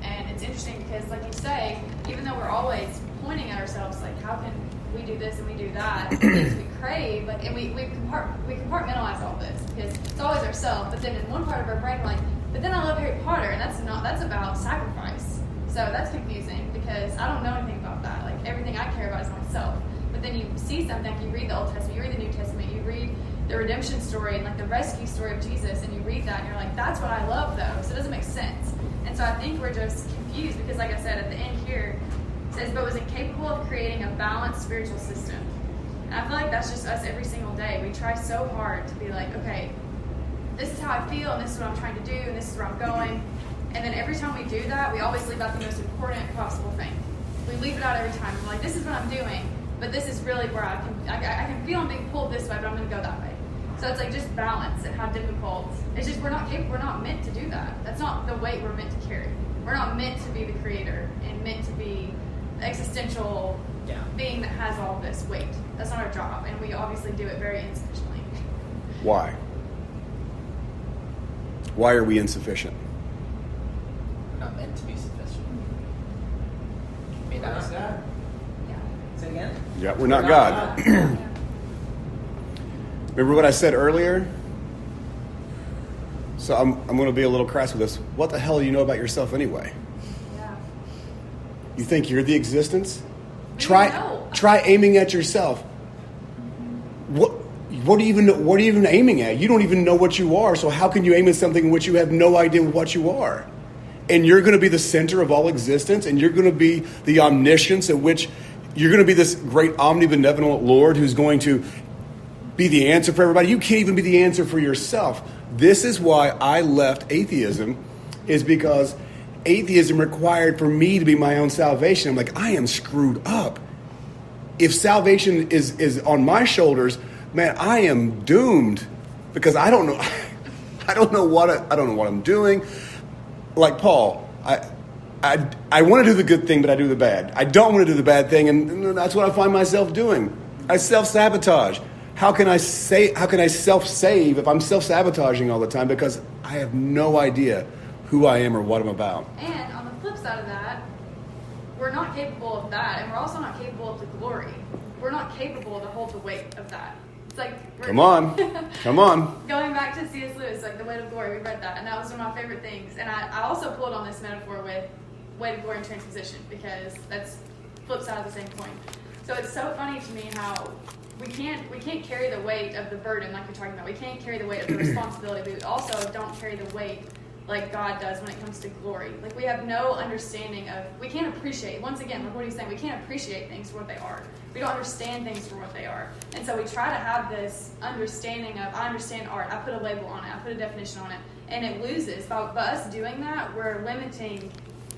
S3: And it's interesting because, like you say, even though we're always pointing at ourselves, like, how can we do this and we do that, the things we crave, like, and we compartmentalize all this because it's always ourself. But then in one part of our brain, we're like, but then I love Harry Potter, and that's about sacrifice. So that's confusing because I don't know anything about that. Like, everything I care about is myself. But then you see something, like you read the Old Testament, you read the New Testament, you read the redemption story and like the rescue story of Jesus, and you read that and you're like, that's what I love though. So it doesn't make sense. And so I think we're just confused because, like I said, at the end here, it says, but was incapable of creating a balanced spiritual system. And I feel like that's just us every single day. We try so hard to be like, okay, this is how I feel, and this is what I'm trying to do, and this is where I'm going. And then every time we do that, we always leave out the most important possible thing. We leave it out every time. We're like, this is what I'm doing, but this is really where I can feel I'm being pulled this way, but I'm going to go that way. So it's like just balance and how difficult. It's just we're not meant to do that. That's not the weight we're meant to carry. We're not meant to be the creator and meant to be the existential being that has all this weight. That's not our job, and we obviously do it very insufficiently.
S1: Why? Why are we insufficient?
S5: We're not meant to be sufficient. I mean, that's God.
S3: Yeah.
S5: Say it again?
S1: Yeah, we're not God. Remember what I said earlier? So I'm going to be a little crass with this. What the hell do you know about yourself anyway?
S3: Yeah.
S1: You think you're the existence?
S3: We
S1: Try
S3: know.
S1: aiming at yourself. What are you even aiming at? You don't even know what you are. So how can you aim at something in which you have no idea what you are? And you're going to be the center of all existence, and you're going to be the omniscience at which you're going to be this great omnibenevolent Lord who's going to be the answer for everybody. You can't even be the answer for yourself. This is why I left atheism, is because atheism required for me to be my own salvation. I'm like, I am screwed up. If salvation is on my shoulders, man, I am doomed because I don't know. I don't know what I'm doing. Like Paul, I want to do the good thing, but I do the bad. I don't want to do the bad thing, and that's what I find myself doing. I self-sabotage. How can I self-save if I'm self-sabotaging all the time because I have no idea who I am or what I'm about?
S3: And on the flip side of that, we're not capable of that, and we're also not capable of the glory. We're not capable to hold the weight of that. It's like
S1: Come on.
S3: Going back to C.S. Lewis, like the weight of glory, we read that, and that was one of my favorite things. And I also pulled on this metaphor with weight of glory and transposition because that's flip side of the same coin. So it's so funny to me how we can't carry the weight of the burden like you're talking about. We can't carry the weight of the responsibility, but we also don't carry the weight like God does when it comes to glory. Like we have no understanding of, we can't appreciate, once again, like what he's saying, we can't appreciate things for what they are. We don't understand things for what they are. And so we try to have this understanding of, I understand art, I put a label on it, I put a definition on it, and it loses. By us doing that, we're limiting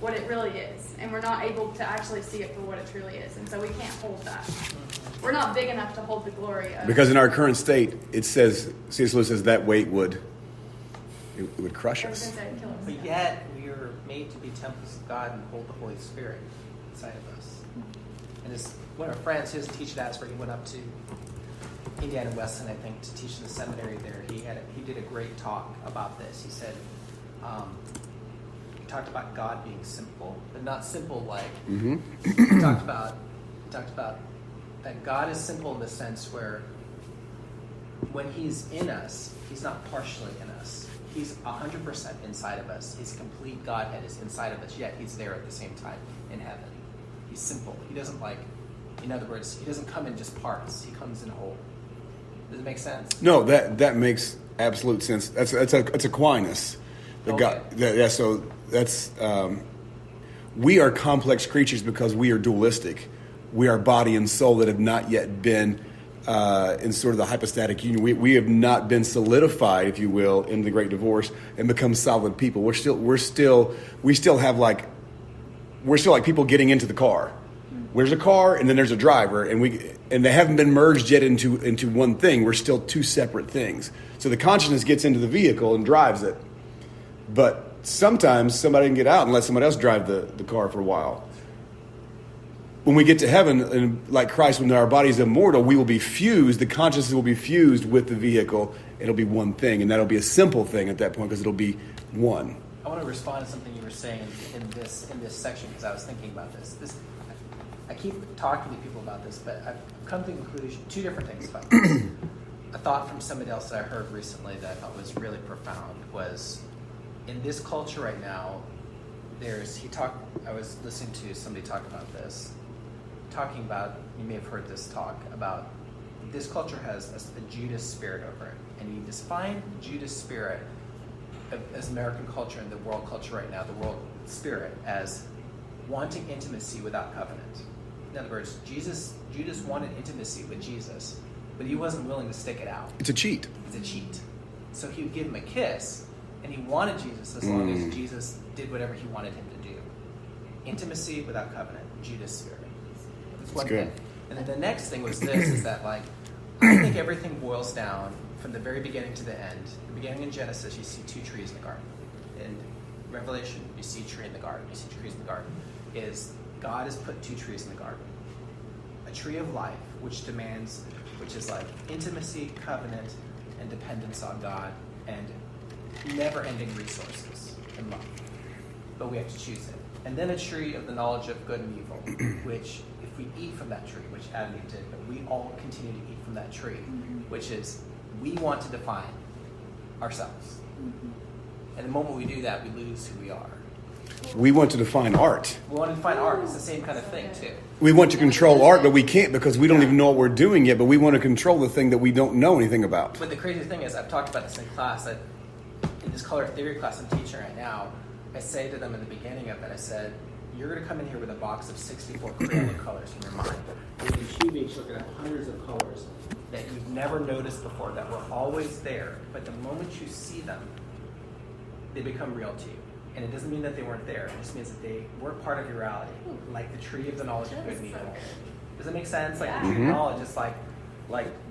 S3: what it really is, and we're not able to actually see it for what it truly is. And so we can't hold that. We're not big enough to hold the glory of.
S1: Because in our current state, it says, C.S. Lewis says that weight would crush us.
S5: But yet, we are made to be temples of God and hold the Holy Spirit inside of us. And one of our friends, he doesn't teach at Asbury, he went up to Indiana Wesleyan, I think, to teach in the seminary there. He did a great talk about this. He said, he talked about God being simple, but not simple like.
S1: Mm-hmm.
S5: He talked about that God is simple in the sense where when he's in us, he's not partially in us. He's 100% inside of us. His complete Godhead is inside of us, yet he's there at the same time in heaven. He's simple. He doesn't in other words, he doesn't come in just parts. He comes in whole. Does it make sense?
S1: No, that makes absolute sense. That's Aquinas. So that's we are complex creatures because we are dualistic. We are body and soul that have not yet been in sort of the hypostatic union. We have not been solidified, if you will, in the Great Divorce and become solid people. We're still like people getting into the car. There's a car and then there's a driver, and they haven't been merged yet into one thing. We're still two separate things. So the consciousness gets into the vehicle and drives it. But sometimes somebody can get out and let somebody else drive the car for a while. When we get to heaven, and like Christ, when our body is immortal, we will be fused. The consciousness will be fused with the vehicle. It'll be one thing, and that'll be a simple thing at that point because it'll be one.
S5: I want to respond to something you were saying in this section because I was thinking about this. I keep talking to people about this, but I've come to the conclusion, two different things about this. A thought from somebody else that I heard recently that I thought was really profound was, in this culture right now, I was listening to somebody talk about this, talking about, you may have heard this talk, about this culture has a Judas spirit over it. And he defined Judas spirit as American culture and the world culture right now, the world spirit, as wanting intimacy without covenant. In other words, Judas wanted intimacy with Jesus, but he wasn't willing to stick it out.
S1: It's a cheat.
S5: It's a cheat. So he would give him a kiss, and he wanted Jesus as long as Jesus did whatever he wanted him to do. Intimacy without covenant, Judas spirit. That's one
S1: good.
S5: thing. And then the next thing was this, is that I think everything boils down from the very beginning to the end. The beginning in Genesis, you see two trees in the garden. In Revelation, you see a tree in the garden. You see trees in the garden. God has put two trees in the garden. A tree of life, which is like intimacy, covenant, and dependence on God, and never-ending resources in life. But we have to choose it. And then a tree of the knowledge of good and evil, which if we eat from that tree, which Adam and Eve did, but we all continue to eat from that tree, which is we want to define ourselves. And the moment we do that, we lose who we are.
S1: We want to define art.
S5: We want to define art. It's the same kind of thing, too.
S1: We want to control art, but we can't because we don't even know what we're doing yet, but we want to control the thing that we don't know anything about.
S5: But the crazy thing is, I've talked about this in class, that in this color theory class I'm teaching right now, I say to them in the beginning of it, I said, you're going to come in here with a box of 64 Crayola colors in your mind. You're going to be huge, looking at hundreds of colors that you've never noticed before, that were always there. But the moment you see them, they become real to you. And it doesn't mean that they weren't there. It just means that they weren't part of your reality. Like the tree of the knowledge of good and evil. Does that make sense? Like the tree of knowledge, it's like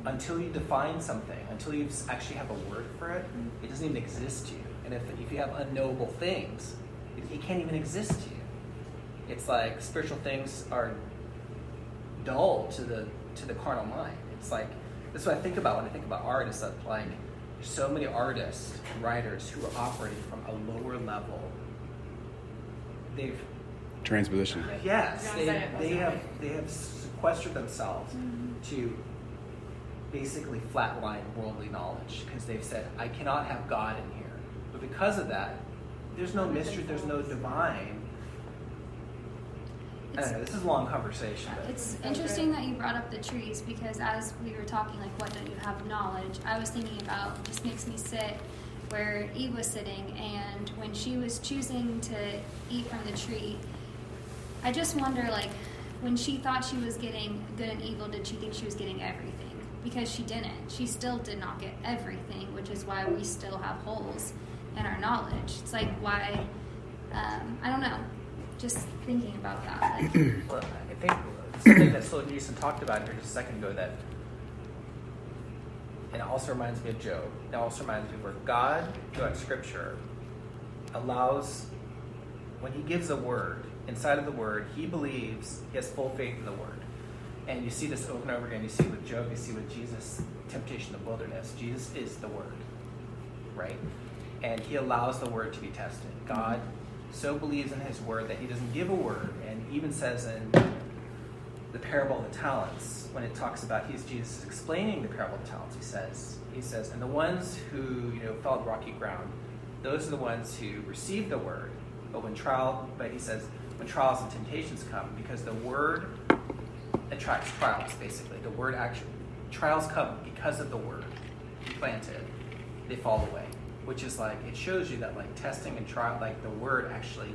S5: until you define something, until you actually have a word for it, it doesn't even exist to you. And if you have unknowable things, it can't even exist to you. It's like spiritual things are dull to the carnal mind. It's like, that's what I think about when I think about art, is that like so many artists, writers who are operating from a lower level. They've
S1: Transposition.
S5: Yes, they have sequestered themselves to basically flatline worldly knowledge because they've said, I cannot have God in here. But because of that, there's no mystery, there's no divine. I don't know, this is a long conversation. But
S4: It's interesting that you brought up the trees because as we were talking, like, what don't you have knowledge? I was thinking about, just makes me sit where Eve was sitting, and when she was choosing to eat from the tree, I just wonder, like, when she thought she was getting good and evil, did she think she was getting everything? Because she didn't. She still did not get everything, which is why we still have holes in our knowledge. It's like, why, I don't know. Just thinking about that. Like,
S5: well, I think something that Solzhenitsyn talked about here just a second ago, that, and it also reminds me of Job. It also reminds me where God, throughout Scripture, allows, when he gives a word, inside of the word, he believes, he has full faith in the word. And you see this over and over again. You see with Job, you see with Jesus, temptation of the wilderness. Jesus is the word, right? And he allows the word to be tested. God so believes in his word that he doesn't give a word, and even says in the parable of the talents, when it talks about Jesus is explaining the parable of the talents, he says, and the ones who fell on rocky ground, those are the ones who receive the word. But he says, when trials and temptations come, because the word attracts trials, basically. The word actually, trials come because of the word planted. They fall away, which is like, it shows you that like testing and trial, like the word actually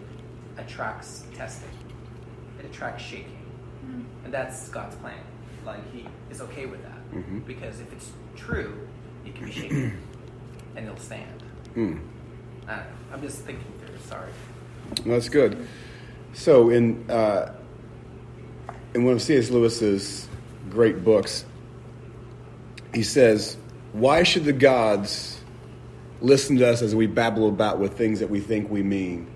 S5: attracts testing. It attracts shaking. And that's God's plan. Like, he is okay with that. Because if it's true, it can be shaken and it'll stand. I don't know. I'm just thinking through. Sorry.
S1: Well, that's good. So in one of C.S. Lewis's great books, he says, why should the gods listen to us as we babble about with things that we think we mean?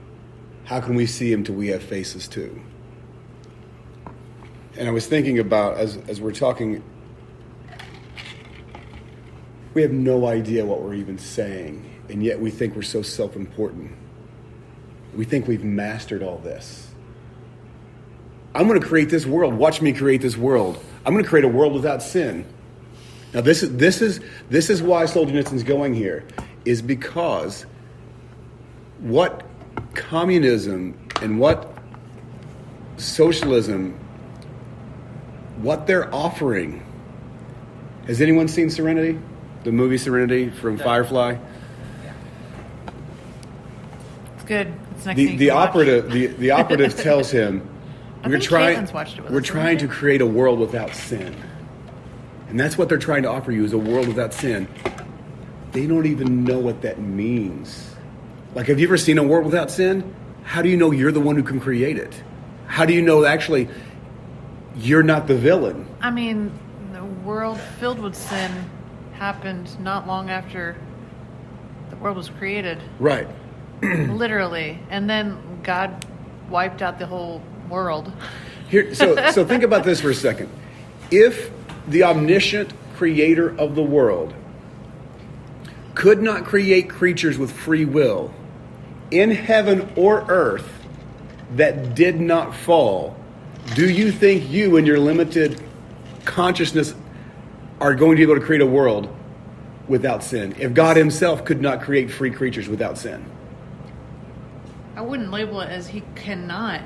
S1: How can we see them till we have faces too? And I was thinking about, as we're talking, we have no idea what we're even saying, and yet we think we're so self-important. We think we've mastered all this. I'm going to create this world. Watch me create this world. I'm going to create a world without sin. Now, this is why Solzhenitsyn's going here, is because what communism and what socialism, what they're offering. Has anyone seen Serenity? The movie Serenity from Firefly?
S2: It's good. It's next
S1: The operative tells him, we're trying to create a world without sin. And that's what they're trying to offer you, is a world without sin. They don't even know what that means. Like, have you ever seen a world without sin? How do you know you're the one who can create it? How do you know actually you're not the villain?
S2: I mean, the world filled with sin happened not long after the world was created.
S1: Right.
S2: Literally. And then God wiped out the whole world.
S1: So think about this for a second. If the omniscient creator of the world could not create creatures with free will in heaven or earth that did not fall, do you think you and your limited consciousness are going to be able to create a world without sin? If God himself could not create free creatures without sin?
S2: I wouldn't label it as he cannot.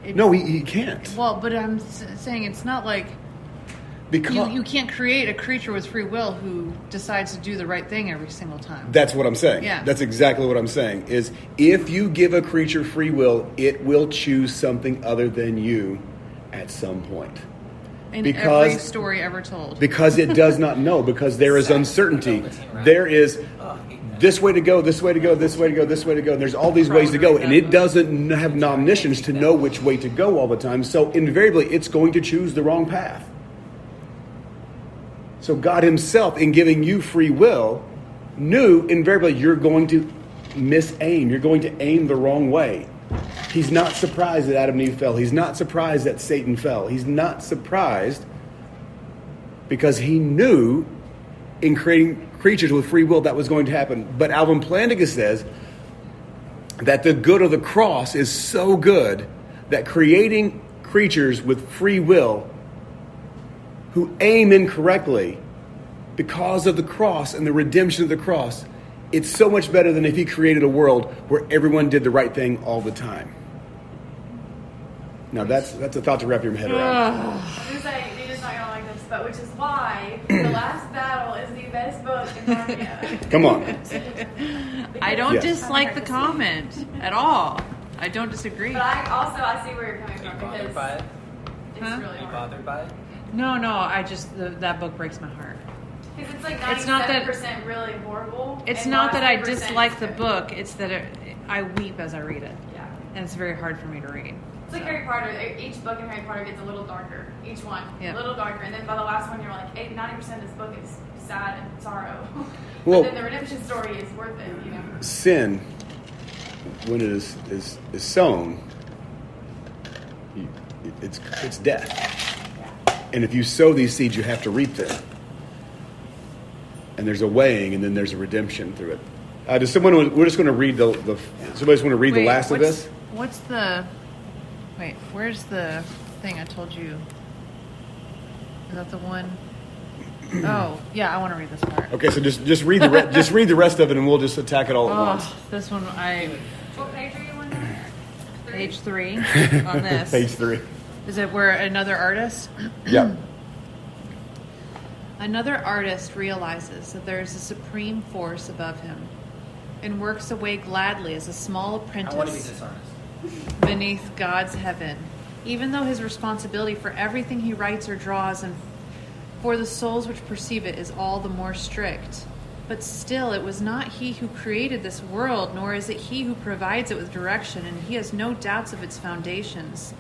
S1: No, he can't.
S2: Well, but I'm saying it's not like
S1: Because
S2: you can't create a creature with free will who decides to do the right thing every single time.
S1: That's what I'm saying.
S2: Yeah.
S1: That's exactly what I'm saying. Is if you give a creature free will, it will choose something other than you at some point.
S2: In every story ever told.
S1: Because it does not know, because there is uncertainty. There is this way to go, this way to go, this way to go, this way to go. There's all these ways to go, and it doesn't have omniscience to know which way to go all the time. So invariably, it's going to choose the wrong path. So God himself, in giving you free will, knew invariably you're going to misaim. You're going to aim the wrong way. He's not surprised that Adam and Eve fell. He's not surprised that Satan fell. He's not surprised because he knew in creating creatures with free will that was going to happen. But Alvin Plantinga says that the good of the cross is so good that creating creatures with free will who aim incorrectly because of the cross and the redemption of the cross, it's so much better than if he created a world where everyone did the right thing all the time. Now that's a thought to wrap your head around.
S3: I was going to say, you're just not going to like this, but which is why The Last Battle is the best book in Narnia.
S1: Come on.
S2: I don't
S1: Yes.
S2: dislike the comment at all. I don't disagree.
S3: But I see where you're coming from
S5: Bothered
S3: because
S5: by it?
S3: it's
S2: Huh?
S3: really
S5: You
S3: hard.
S5: bothered by it?
S2: No, I just that book breaks my heart.
S3: Because it's like
S2: It's not that-
S3: 97% really horrible.
S2: It's
S3: and
S2: not that I
S3: 1%
S2: dislike
S3: is
S2: the
S3: good.
S2: book. It's that I weep as I read it,
S3: Yeah.
S2: and it's very hard for me to read.
S3: It's like Harry Potter. Each book in Harry Potter gets a little darker. Each one.
S2: Yeah.
S3: A little darker. And then by the last one, you're like, 90% of this book is sad and sorrow.
S1: Well-
S3: but then the redemption story is worth it, you know?
S1: Sin, when it is sown, it's death. And if you sow these seeds, you have to reap them. And there's a weighing, and then there's a redemption through it. Does someone? We're just going to read somebody just want to read the last of this?
S2: What's the? Wait, where's the thing I told you? Is that the one? Oh, yeah, I want to read this part.
S1: Okay, so just read the rest of it, and we'll just attack it all at once.
S2: This one,
S3: What page are you on now?
S2: page 3 on this.
S1: Page 3.
S2: Is it where another artist?
S1: Yeah.
S2: Another artist realizes that there is a supreme force above him and works away gladly as a small
S5: I want to be
S2: apprentice
S5: dishonest.
S2: beneath God's heaven, even though his responsibility for everything he writes or draws and for the souls which perceive it is all the more strict. But still, it was not he who created this world, nor is it he who provides it with direction, and he has no doubts of its foundations.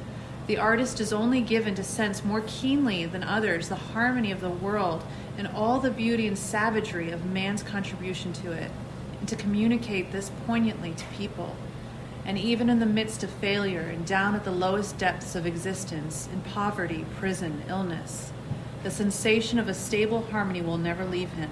S2: The artist is only given to sense more keenly than others the harmony of the world and all the beauty and savagery of man's contribution to it, and to communicate this poignantly to people. And even in the midst of failure and down at the lowest depths of existence, in poverty, prison, illness, the sensation of a stable harmony will never leave him.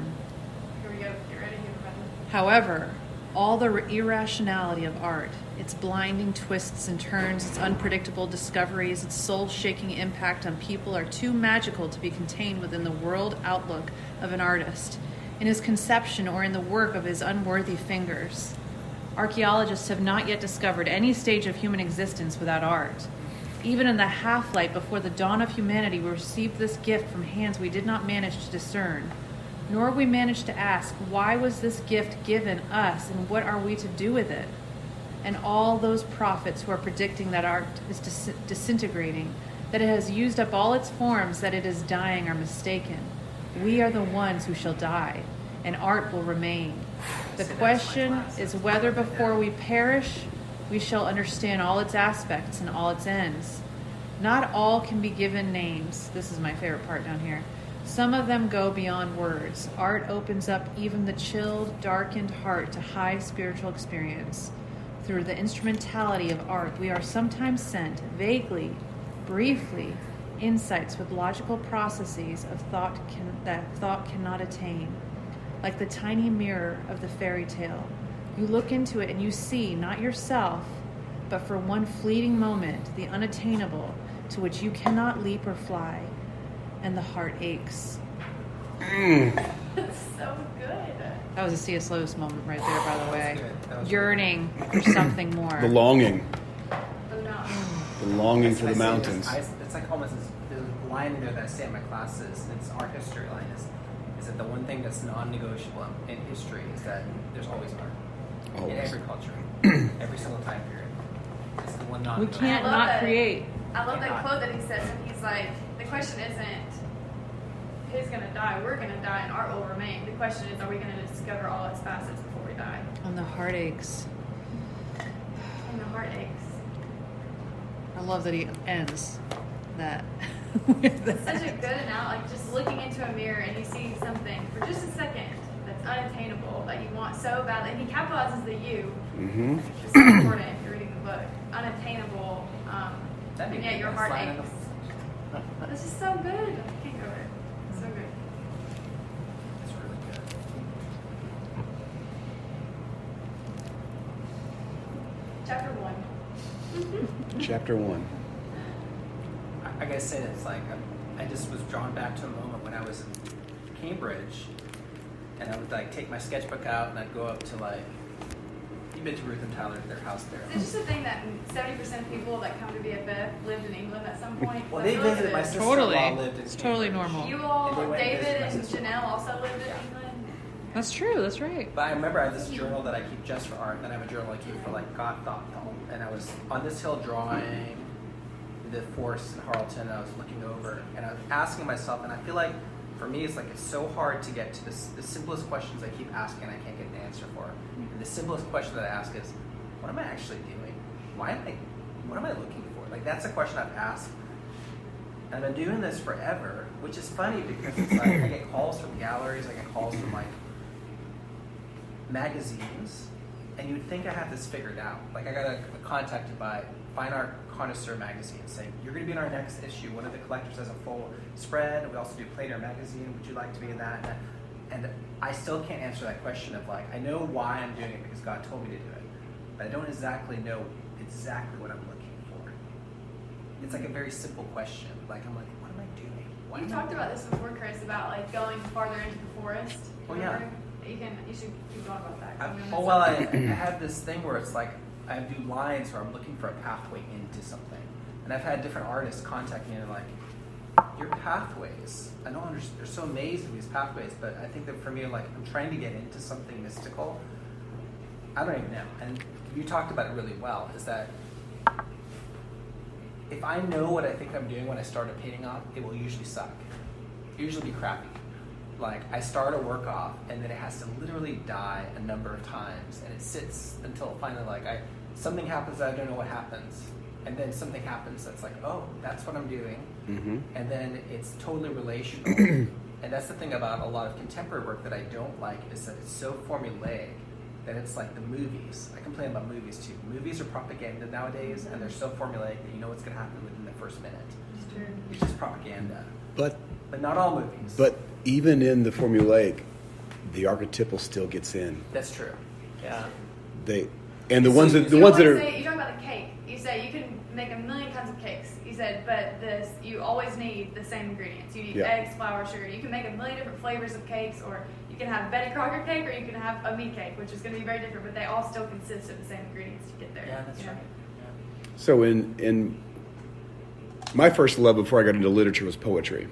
S3: Here we go. Get ready. Get ready.
S2: However, all the irrationality of art, its blinding twists and turns, its unpredictable discoveries, its soul-shaking impact on people are too magical to be contained within the world outlook of an artist, in his conception or in the work of his unworthy fingers. Archaeologists have not yet discovered any stage of human existence without art. Even in the half-light before the dawn of humanity, we received this gift from hands we did not manage to discern. Nor have we managed to ask, why was this gift given us, and what are we to do with it? And all those prophets who are predicting that art is disintegrating, that it has used up all its forms, that it is dying, are mistaken. We are the ones who shall die, and art will remain. The question is whether before we perish, we shall understand all its aspects and all its ends. Not all can be given names. This is my favorite part down here. Some of them go beyond words. Art opens up even the chilled, darkened heart to high spiritual experience. Through the instrumentality of art, we are sometimes sent, vaguely, briefly, insights with logical processes of that thought cannot attain. Like the tiny mirror of the fairy tale, you look into it and you see, not yourself, but for one fleeting moment, the unattainable to which you cannot leap or fly, and the heart aches.
S3: That's so good.
S2: That was a C.S. Lewis moment right there, by the way.
S5: That was
S2: Yearning for something more.
S1: The longing.
S3: Oh no.
S1: The longing for the
S5: I say
S1: mountains.
S5: it's like almost the line in there that I say in my classes, and it's art history line, is that the one thing that's non-negotiable in history is that there's always art.
S1: Always.
S5: In every culture. Every single time period. It's the one
S2: We
S5: non-negotiable.
S2: can't
S3: I love
S2: not
S3: that.
S2: create.
S3: I love that
S5: Cannot.
S3: quote that he says, and he's like, the question isn't who's going to die, we're going to die, and art will remain. The question is, are we going to discover all its facets before we die?
S2: And the heart aches.
S3: And the heart aches.
S2: I love that he ends that with
S3: It's
S2: that.
S3: such a good analogy, like just looking into a mirror and you see something for just a second that's unattainable, that you want so badly. And he capitalizes the U.
S1: Mm-hmm.
S3: It's so important if you're reading the book. Unattainable,
S5: That'd be
S3: and yet
S5: good.
S3: your
S5: That's
S3: heart
S5: line in
S3: aches.
S5: the-
S3: This is so good. I can't go over it. So good.
S5: It's really good.
S3: Chapter 1.
S1: Chapter 1.
S5: I gotta say, it's like I just was drawn back to a moment when I was in Cambridge, and I would like take my sketchbook out and I'd go up to like, you've been to Ruth and Tyler, their house there.
S3: It's just a thing that 70% of people that come to VFF lived in England at some point.
S5: Well,
S3: So
S5: they
S3: I feel like
S5: visited. My
S3: it is.
S5: sister-in-law
S2: Totally.
S5: lived in
S2: It's totally
S5: Cambridge.
S2: normal.
S3: You all,
S5: And they went and
S3: David
S5: visited my
S3: and
S5: sister.
S3: Janelle also lived in England.
S2: That's true. That's right.
S5: But I remember I have this journal that I keep just for art, and then I have a journal I keep for like God thought film. And I was on this hill drawing the forest in Harleton, and I was looking over, and I was asking myself, and I feel like for me it's like it's so hard to get to the simplest questions I keep asking and I can't get an answer for. And the simplest question that I ask is, what am I actually doing? What am I looking for? Like that's a question I've asked. And I've been doing this forever, which is funny because it's like I get calls from galleries, I get calls from like magazines, and you'd think I have this figured out. Like I got contacted by Fine Art Connoisseur magazine saying, you're going to be in our next issue. One of the collectors has a full spread. We also do Plater magazine. Would you like to be in that? And I still can't answer that question of like, I know why I'm doing it because God told me to do it, but I don't exactly know exactly what I'm looking for. It's like a very simple question. Like I'm like, what am I doing?
S3: You talked about this before, Chris, about like going farther into the forest.
S5: Oh, yeah.
S3: Remember? You should keep going about that. 'cause I'm gonna
S5: Oh
S3: miss
S5: well, I
S3: something.
S5: have this thing where it's like I do lines where I'm looking for a pathway into something, and I've had different artists contact me and they're like, your pathways. I don't understand. They're so amazed with these pathways, but I think that for me, like I'm trying to get into something mystical. I don't even know. And you talked about it really well. Is that if I know what I think I'm doing when I start a painting off, it will usually suck. It'll usually be crappy. Like I start a work off and then it has to literally die a number of times and it sits until finally like something happens that I don't know what happens. And then something happens that's like, oh, that's what I'm doing.
S1: Mm-hmm.
S5: And then it's totally relational. And that's the thing about a lot of contemporary work that I don't like is that it's so formulaic that it's like the movies. I complain about movies too. Movies are propaganda nowadays and they're so formulaic that you know what's going to happen within the first minute.
S3: It's true.
S5: It's just propaganda.
S1: But
S5: not all movies.
S1: But even in the formulaic, the archetypal still gets in.
S5: That's true. Yeah.
S1: And the ones that
S3: You
S1: are
S3: talk about the cake. You say you can make a million kinds of cakes. You said, but you always need the same ingredients. You need eggs, flour, sugar. You can make a million different flavors of cakes, or you can have Betty Crocker cake, or you can have a meat cake, which is going to be very different, but they all still consist of the same ingredients to get there.
S5: Yeah, that's
S3: you know?
S5: right. Yeah.
S1: So in my first love before I got into literature was poetry.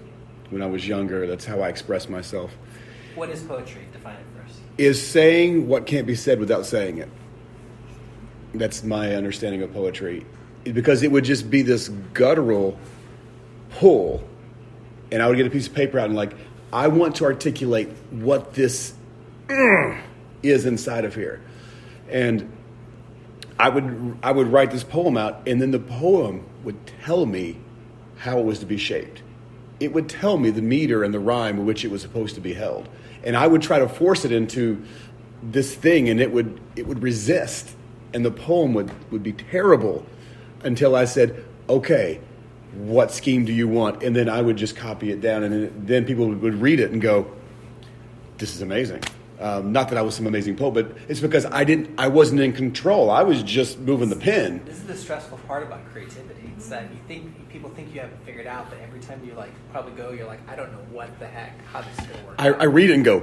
S1: When I was younger, that's how I expressed myself.
S5: What is poetry? Define it first.
S1: Is saying what can't be said without saying it. That's my understanding of poetry. Because it would just be this guttural pull, and I would get a piece of paper out and like, I want to articulate what this is inside of here. And I would write this poem out, and then the poem would tell me how it was to be shaped. It would tell me the meter and the rhyme in which it was supposed to be held. And I would try to force it into this thing, and it would resist. And the poem would be terrible until I said, okay, what scheme do you want? And then I would just copy it down, and then people would read it and go, this is amazing. Not that I was some amazing poet, but it's because I wasn't in control. I was just moving the pen.
S5: This is the stressful part about creativity. It's that people think you have it figured out, but every time you like probably go, you're like, I don't know what the heck, how this is going to work.
S1: I read it and go,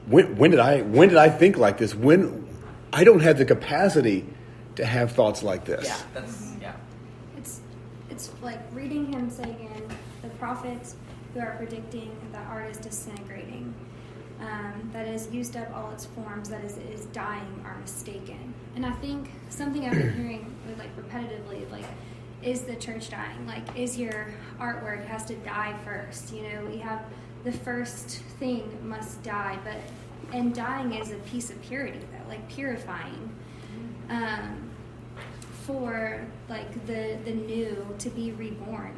S1: when did I think like this? When I don't have the capacity to have thoughts like this.
S5: Yeah.
S4: It's like reading him say again, the prophets who are predicting that art is disintegrating, that has used up all its forms, that is dying, are mistaken. And I think something I've been hearing like repetitively, like, is the church dying? Like, is your artwork has to die first? You know, we have the first thing must die, and dying is a piece of purity, though, like purifying. For like the new to be reborn,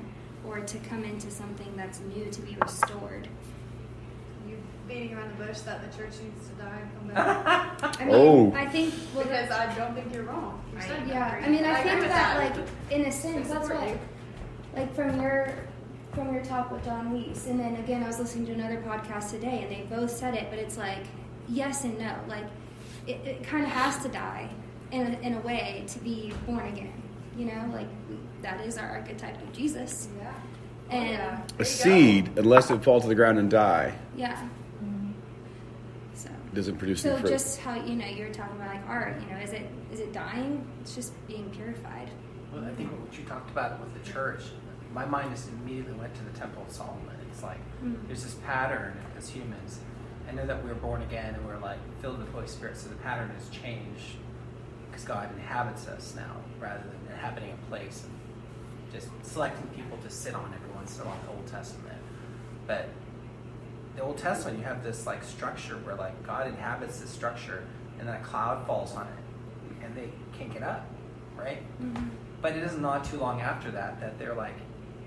S4: or to come into something that's new, to be restored.
S3: You're beating around the bush that the church needs to die and come back.
S4: I mean, I think
S3: because I don't think you're wrong. You're saying that.
S4: I mean, I think
S3: agree with
S4: that like in a sense,
S3: I
S4: that's
S3: support
S4: why,
S3: you.
S4: like from your talk with Don Weiss, and then again I was listening to another podcast today, and they both said it, but it's like yes and no. Like it kind of has to die in a way to be born again. You know, like that is our archetype of Jesus.
S3: Yeah.
S4: And
S1: A seed, unless it falls to the ground and die,
S4: yeah. So
S1: doesn't produce any fruit.
S4: just how you were talking about like art. You know, is it dying? It's just being purified.
S5: Well, I think what you talked about with the church, my mind just immediately went to the Temple of Solomon. It's like there's this pattern as humans. I know that we're born again and we're like filled with the Holy Spirit, so the pattern has changed because God inhabits us now rather than inhabiting a place and just selecting people to sit on every once in a while in the Old Testament. But the Old Testament, you have this like structure where like God inhabits this structure and then a cloud falls on it and they can't get up, right?
S4: Mm-hmm.
S5: But it is not too long after that they're like,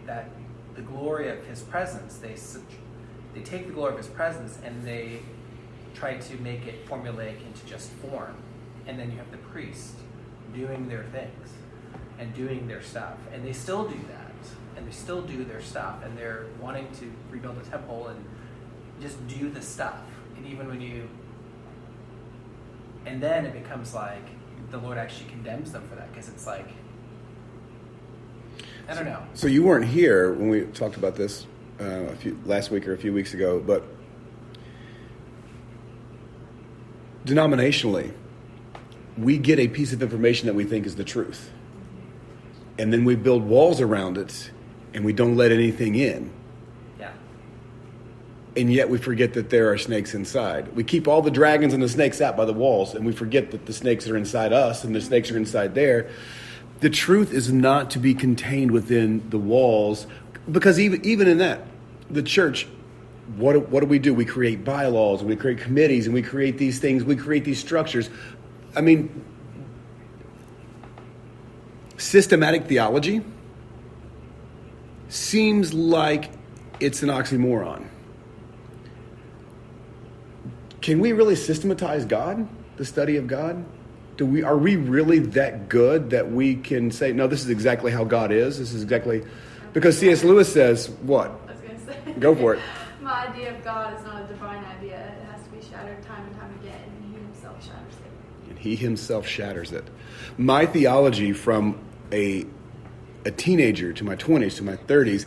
S5: that the glory of his presence, they take the glory of his presence and they try to make it formulaic into just form. And then you have the priest doing their things and doing their stuff. And they still do that. And they still do their stuff. And they're wanting to rebuild a temple and just do the stuff. And even when and then it becomes like the Lord actually condemns them for that, because it's like, I don't know.
S1: So you weren't here when we talked about this. last week or a few weeks ago, but denominationally, we get a piece of information that we think is the truth. And then we build walls around it, and we don't let anything in.
S5: Yeah.
S1: And yet we forget that there are snakes inside. We keep all the dragons and the snakes out by the walls, and we forget that the snakes are inside us, and the snakes are inside there. The truth is not to be contained within the walls, because even in that, the church, what do? We create bylaws, we create committees, and we create these things, we create these structures. I mean, systematic theology seems like it's an oxymoron. Can we really systematize God, the study of God? Are we really that good that we can say, no, this is exactly how God is? This is exactly... Because C.S. Lewis says, what?
S3: I was going to say.
S1: Go for it.
S3: My idea of God is not a divine idea. It has to be shattered time and time again, and he himself shatters it.
S1: And he himself shatters it. My theology from a teenager to my 20s to my 30s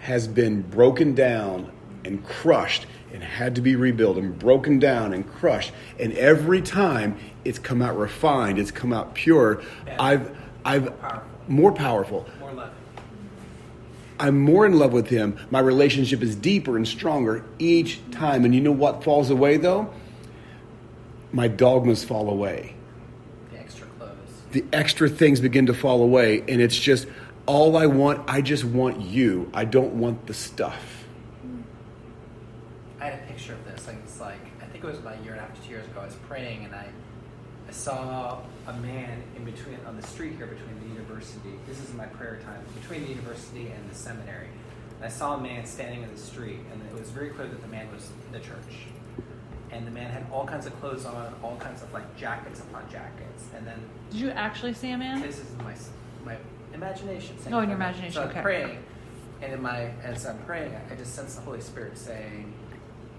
S1: has been broken down and crushed and had to be rebuilt and broken down and crushed. And every time it's come out refined, it's come out pure. I've more powerful.
S5: More loving.
S1: I'm more in love with him. My relationship is deeper and stronger each time. And you know what falls away, though? My dogmas fall away.
S5: The extra clothes.
S1: The extra things begin to fall away. And it's just, all I just want you. I don't want the stuff.
S5: I had a picture of this. It's like, I think it was about a year and a half to 2 years ago. I was praying, and I saw a man on the street here between the university. This is my prayer time, between the university and the seminary. And I saw a man standing in the street, and it was very clear that the man was in the church. And the man had all kinds of clothes on, all kinds of like jackets upon jackets. And then
S2: Did you actually see a man?
S5: this is my imagination.
S2: Oh, in your imagination,
S5: So
S2: okay.
S5: I'm praying, and as I'm praying, I just sense the Holy Spirit saying,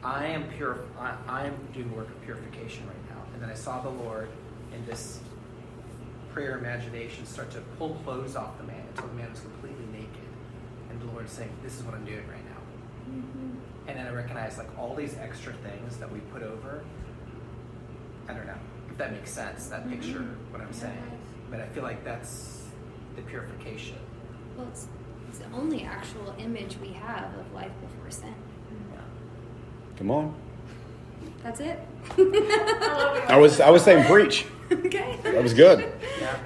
S5: I am doing work of purification right now. And then I saw the Lord in this prayer imagination start to pull clothes off the man until the man was completely naked. And the Lord is saying, this is what I'm doing right now. Mm-hmm. And then I recognized like all these extra things that we put over. I don't know if that makes sense, that picture, what I'm saying. But I feel like that's the purification.
S4: Well, it's the only actual image we have of life before sin.
S1: Come on.
S4: That's it.
S1: I was saying preach.
S4: Okay.
S1: That was good.
S5: Yeah.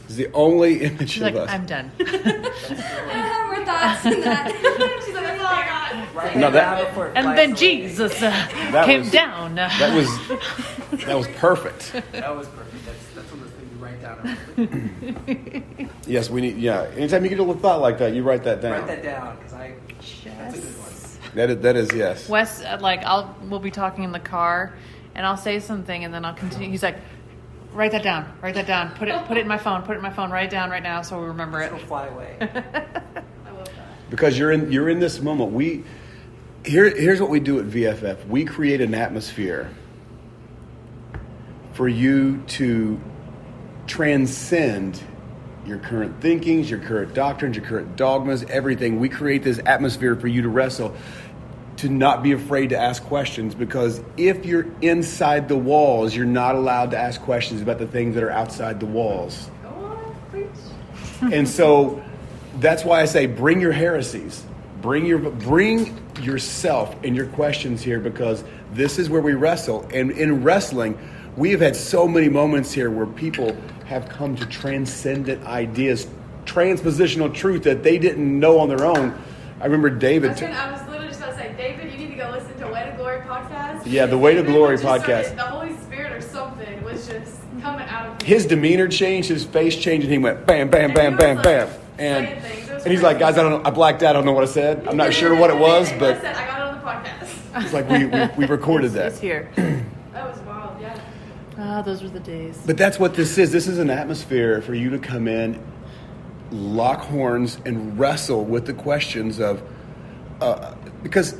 S1: It's the only image
S2: She's
S1: of
S2: like,
S1: us.
S2: I'm done.
S4: I have more thoughts than that.
S3: She's like, that's all I got.
S5: Right
S1: No, that-
S5: now before it
S2: And
S5: flies
S2: then
S5: away.
S2: Jesus
S1: That
S2: came
S1: was-
S2: down.
S1: That was perfect.
S5: That was perfect. That's one of those things you write down.
S1: Yes, we need. Yeah, anytime you get a thought like that, you write that down.
S5: Write that down because that's a good one.
S1: That is yes.
S2: Wes, we'll be talking in the car, and I'll say something, and then I'll continue. He's like, write that down, put it in my phone, write it down right now so we remember it.
S5: It'll fly away.
S3: I love that.
S1: Because you're in this moment. Here's what we do at VFF. We create an atmosphere for you to transcend your current thinkings, your current doctrines, your current dogmas, everything. We create this atmosphere for you to wrestle, to not be afraid to ask questions, because if you're inside the walls, you're not allowed to ask questions about the things that are outside the walls.
S3: Go on, preach.
S1: And so that's why I say bring your heresies. Bring yourself and your questions here, because this is where we wrestle. And in wrestling, we have had so many moments here where people have come to transcendent ideas, transpositional truth that they didn't know on their own. I remember David.
S3: I was literally just about to say, David, you need to go listen to Way to Glory podcast.
S1: Yeah, the Way to
S3: David
S1: Glory
S3: just started-
S1: podcast.
S3: The Holy Spirit or something was just coming out of him.
S1: His demeanor changed, his face changed, and he went bam, bam,
S3: And
S1: bam,
S3: he
S1: bam,
S3: was,
S1: bam.
S3: like,
S1: And
S3: saying things. It was
S1: he's like,
S3: crazy.
S1: guys, I blacked out. I don't know what I said. I'm not sure what it was,
S3: I
S1: but
S3: said, I got it on the podcast.
S1: it's like we recorded
S2: It's
S1: that.
S2: here.
S3: That was wild, yeah.
S2: Ah, those were the days.
S1: But that's what this is. This is an atmosphere for you to come in, lock horns, and wrestle with the questions of, because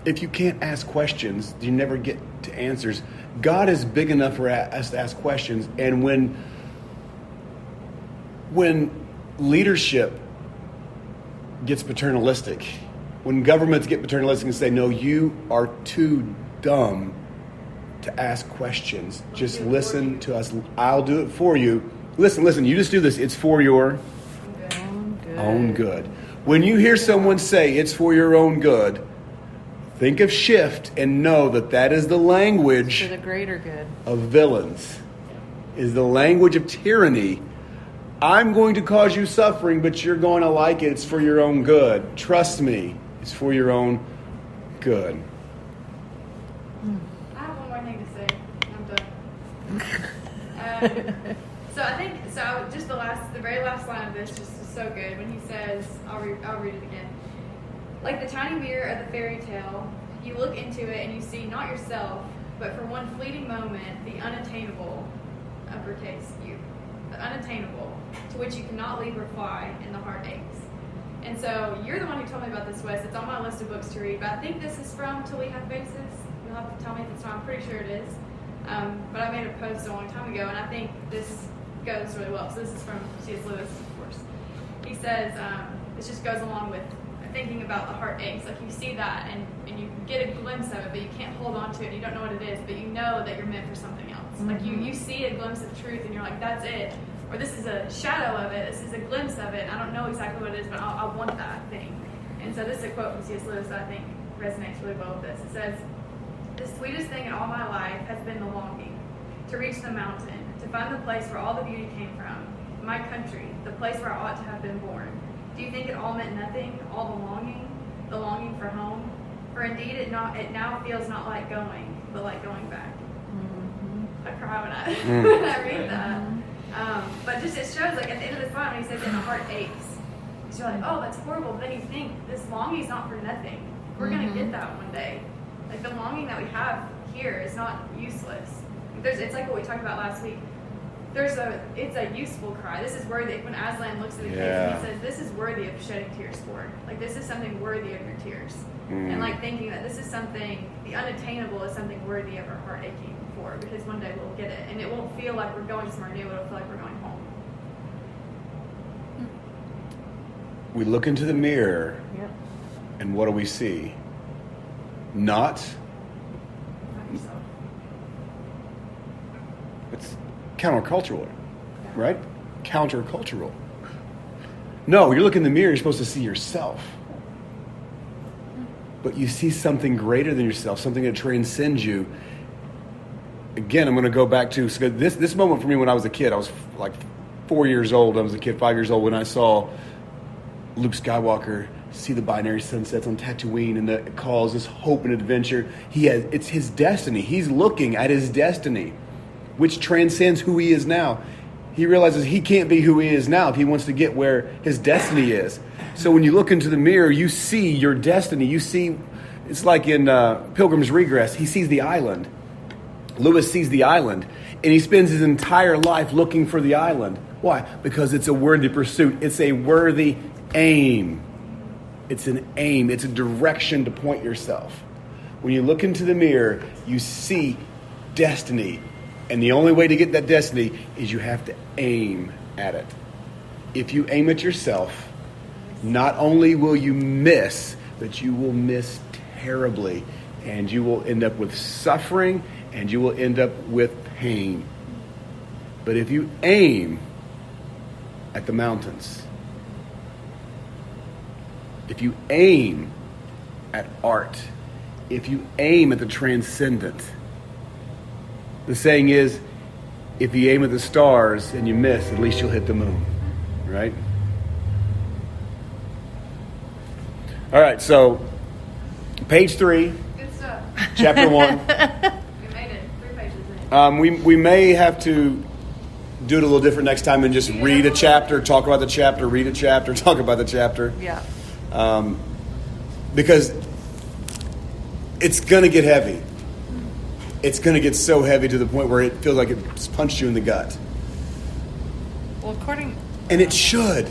S1: if you can't ask questions, you never get to answers. God is big enough for us to ask questions, and when leadership gets paternalistic When governments get paternalistic and say, no, you are too dumb to ask questions. Just listen to us. I'll do it for you. Listen, you just do this. It's for your own good. When you hear someone say it's for your own good, think of shift and know that is the language
S2: For the greater good.
S1: of villains, is the language of tyranny. I'm going to cause you suffering, but you're going to like it. It's for your own good. Trust me, it's for your own good.
S3: I have one more thing to say. I'm done. Just the very last line of this just is so good when he says, I'll read it again. Like the tiny mirror of the fairy tale, you look into it and you see not yourself, but for one fleeting moment, the unattainable, uppercase you, the unattainable, to which you cannot leave or fly, and the heart aches. And so you're the one who told me about this, Wes. It's on my list of books to read, but I think this is from Till We Have Faces. You'll have to tell me if it's not. I'm pretty sure it is. But I made a post a long time ago, and I think this goes really well. So this is from C.S. Lewis, of course. He says, this just goes along with thinking about the heart aches. Like you see that, and you get a glimpse of it, but you can't hold on to it. You don't know what it is, but you know that you're meant for something else. Mm-hmm. Like you see a glimpse of truth, and you're like, that's it. Or this is a shadow of it. This is a glimpse of it. I don't know exactly what it is, but I want that thing. And so this is a quote from C.S. Lewis that I think resonates really well with this. It says, the sweetest thing in all my life has been the longing to reach the mountain, to find the place where all the beauty came from, my country, the place where I ought to have been born. Do you think it all meant nothing, all the longing for home? For indeed it now feels not like going, but like going back. Mm-hmm. I cry when I read that. But just it shows, like at the end of this line, when he says, and the heart aches. So you're like, oh, that's horrible. But then you think, this longing is not for nothing. We're going to get that one day. Like the longing that we have here is not useless. It's like what we talked about last week. It's a useful cry. This is worthy. When Aslan looks at the kids and he says, this is worthy of shedding tears for. Like this is something worthy of your tears. And like thinking that this is something, the unattainable is something worthy of our heart aching for, because one day we'll get it. And it won't feel like we're going somewhere new. It'll feel like we're going home.
S1: We look into the mirror, and what do we see? Not
S3: yourself.
S1: It's countercultural, right? Countercultural. No, you look in the mirror, you're supposed to see yourself. But you see something greater than yourself, something that transcends you. Again, I'm going to go back to this moment for me when I was a kid. I was like 4 years old. I was a kid, 5 years old, when I saw Luke Skywalker see the binary sunsets on Tatooine, and it calls this hope and adventure. It's his destiny. He's looking at his destiny, which transcends who he is now. He realizes he can't be who he is now if he wants to get where his destiny is. So when you look into the mirror, you see your destiny. You see, it's like in Pilgrim's Regress. He sees the island. Lewis sees the island, and he spends his entire life looking for the island. Why? Because it's a worthy pursuit. It's a worthy aim. It's an aim. It's a direction to point yourself. When you look into the mirror, you see destiny. And the only way to get that destiny is you have to aim at it. If you aim at yourself, not only will you miss, but you will miss terribly. And you will end up with suffering, and you will end up with pain. But if you aim at the mountains, if you aim at art, if you aim at the transcendent, the saying is, if you aim at the stars and you miss, at least you'll hit the moon, right? All right, so page 3,
S3: Good stuff.
S1: chapter 1.
S3: We made it. 3 pages in.
S1: We may have to do it a little different next time and just read a chapter, talk about the chapter, read a chapter, talk about the chapter.
S2: Yeah.
S1: Because it's going to get heavy. It's going to get so heavy to the point where it feels like it's punched you in the gut.
S2: Well,
S1: And it should.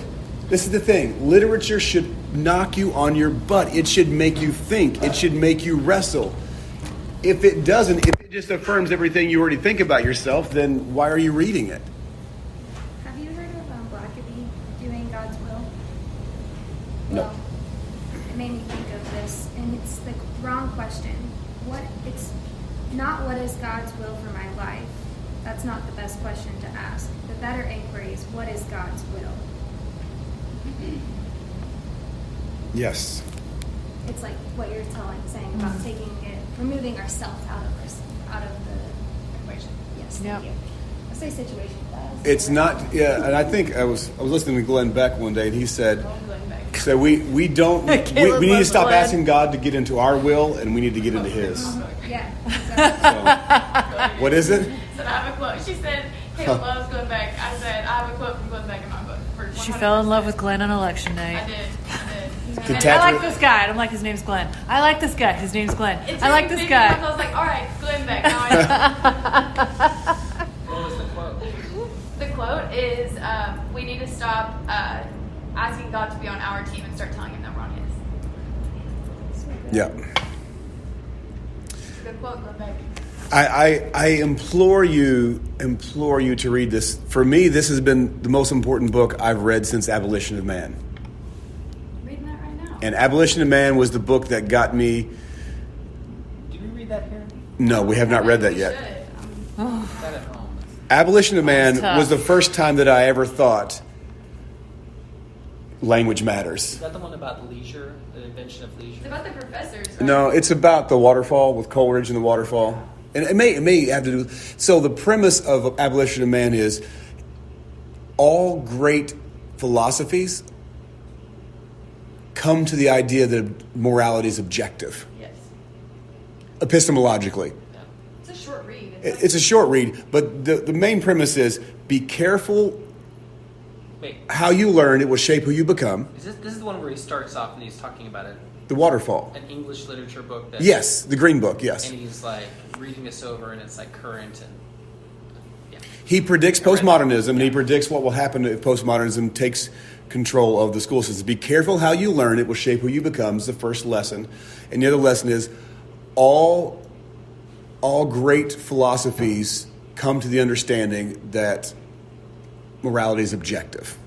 S1: This is the thing. Literature should knock you on your butt. It should make you think. It should make you wrestle. If it doesn't, if it just affirms everything you already think about yourself, then why are you reading it?
S4: Have you heard of Blackaby doing God's will?
S1: No.
S4: Well, it made me think of this, and it's the wrong question. It's not what is God's will for my life. That's not the best question to ask. The better inquiry is, what is God's will?
S1: Yes.
S4: It's like what you're saying about removing ourselves out of the equation. Yes, thank you. I say situation.
S1: It's not, yeah, and I think I was listening to Glenn Beck one day, and he said, so we need to stop asking God to get into our will, and we need to get into His.
S4: Yeah.
S1: So, what is it?
S3: So I have a quote. She said, Caleb loves Glenn Beck. I said, I have a quote from Glenn Beck in my book.
S2: She fell in love with Glenn on election day.
S3: I did.
S2: I like this guy. I don't like his name's Glenn. I like this guy. His name's Glenn. I like this guy.
S3: I was like, all right, Glenn Beck. Now I know.
S5: What was the quote?
S3: The quote is, we need to stop asking God to be on our team and start telling him that we're on his.
S1: Yeah.
S3: Good quote, Glenn Beck.
S1: I implore you to read this. For me, this has been the most important book I've read since Abolition of Man.
S3: Reading that right now.
S1: And Abolition of Man was the book that got me.
S5: Did we read that here?
S1: No, we have not read that yet.
S5: Is that at home?
S1: Abolition of Man
S2: tough.
S1: was the first time that I ever thought language matters.
S5: Is that the one about leisure, the invention of leisure?
S3: It's about the professors, right?
S1: No, it's about the waterfall with Coleridge and the waterfall. And it may have to do. So the premise of Abolition of Man is all great philosophies come to the idea that morality is objective,
S3: Yes.
S1: epistemologically.
S5: Yeah.
S3: It's a short read.
S1: It's a short read, but the main premise is be careful
S5: Wait,
S1: how you learn. It will shape who you become.
S5: this is the one where he starts off and he's talking about
S1: The waterfall.
S5: an English literature book that
S1: Yes, the Green Book, yes.
S5: and he's like reading this over and it's like current and yeah.
S1: He predicts postmodernism, and he predicts what will happen if postmodernism takes control of the school system. Be careful how you learn. It will shape who you become is the first lesson. And the other lesson is all great philosophies come to the understanding that morality is objective.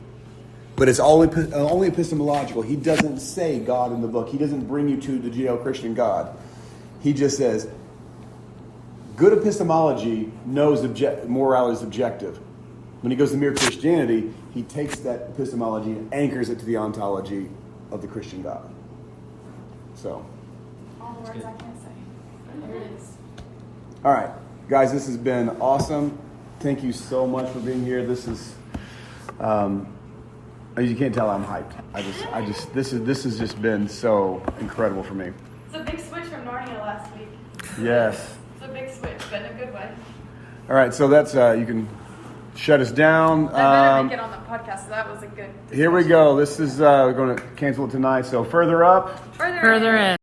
S1: But it's only epistemological. He doesn't say God in the book. He doesn't bring you to the Judeo-Christian God. He just says, good epistemology knows morality is objective. When he goes to mere Christianity, he takes that epistemology and anchors it to the ontology of the Christian God. So,
S3: All the words I can't say. There it is.
S1: all right, guys, this has been awesome. Thank you so much for being here. This is, as you can't tell, I'm hyped. This has just been so incredible for me.
S3: It's a big switch from Narnia last week.
S1: Yes.
S3: It's a big switch, but in a good way.
S1: All right, so that's you can shut us down.
S3: I better make it on the podcast, so that was a good discussion.
S1: Here we go. This is we're going to cancel it tonight. So further up.
S3: Further
S2: Further in.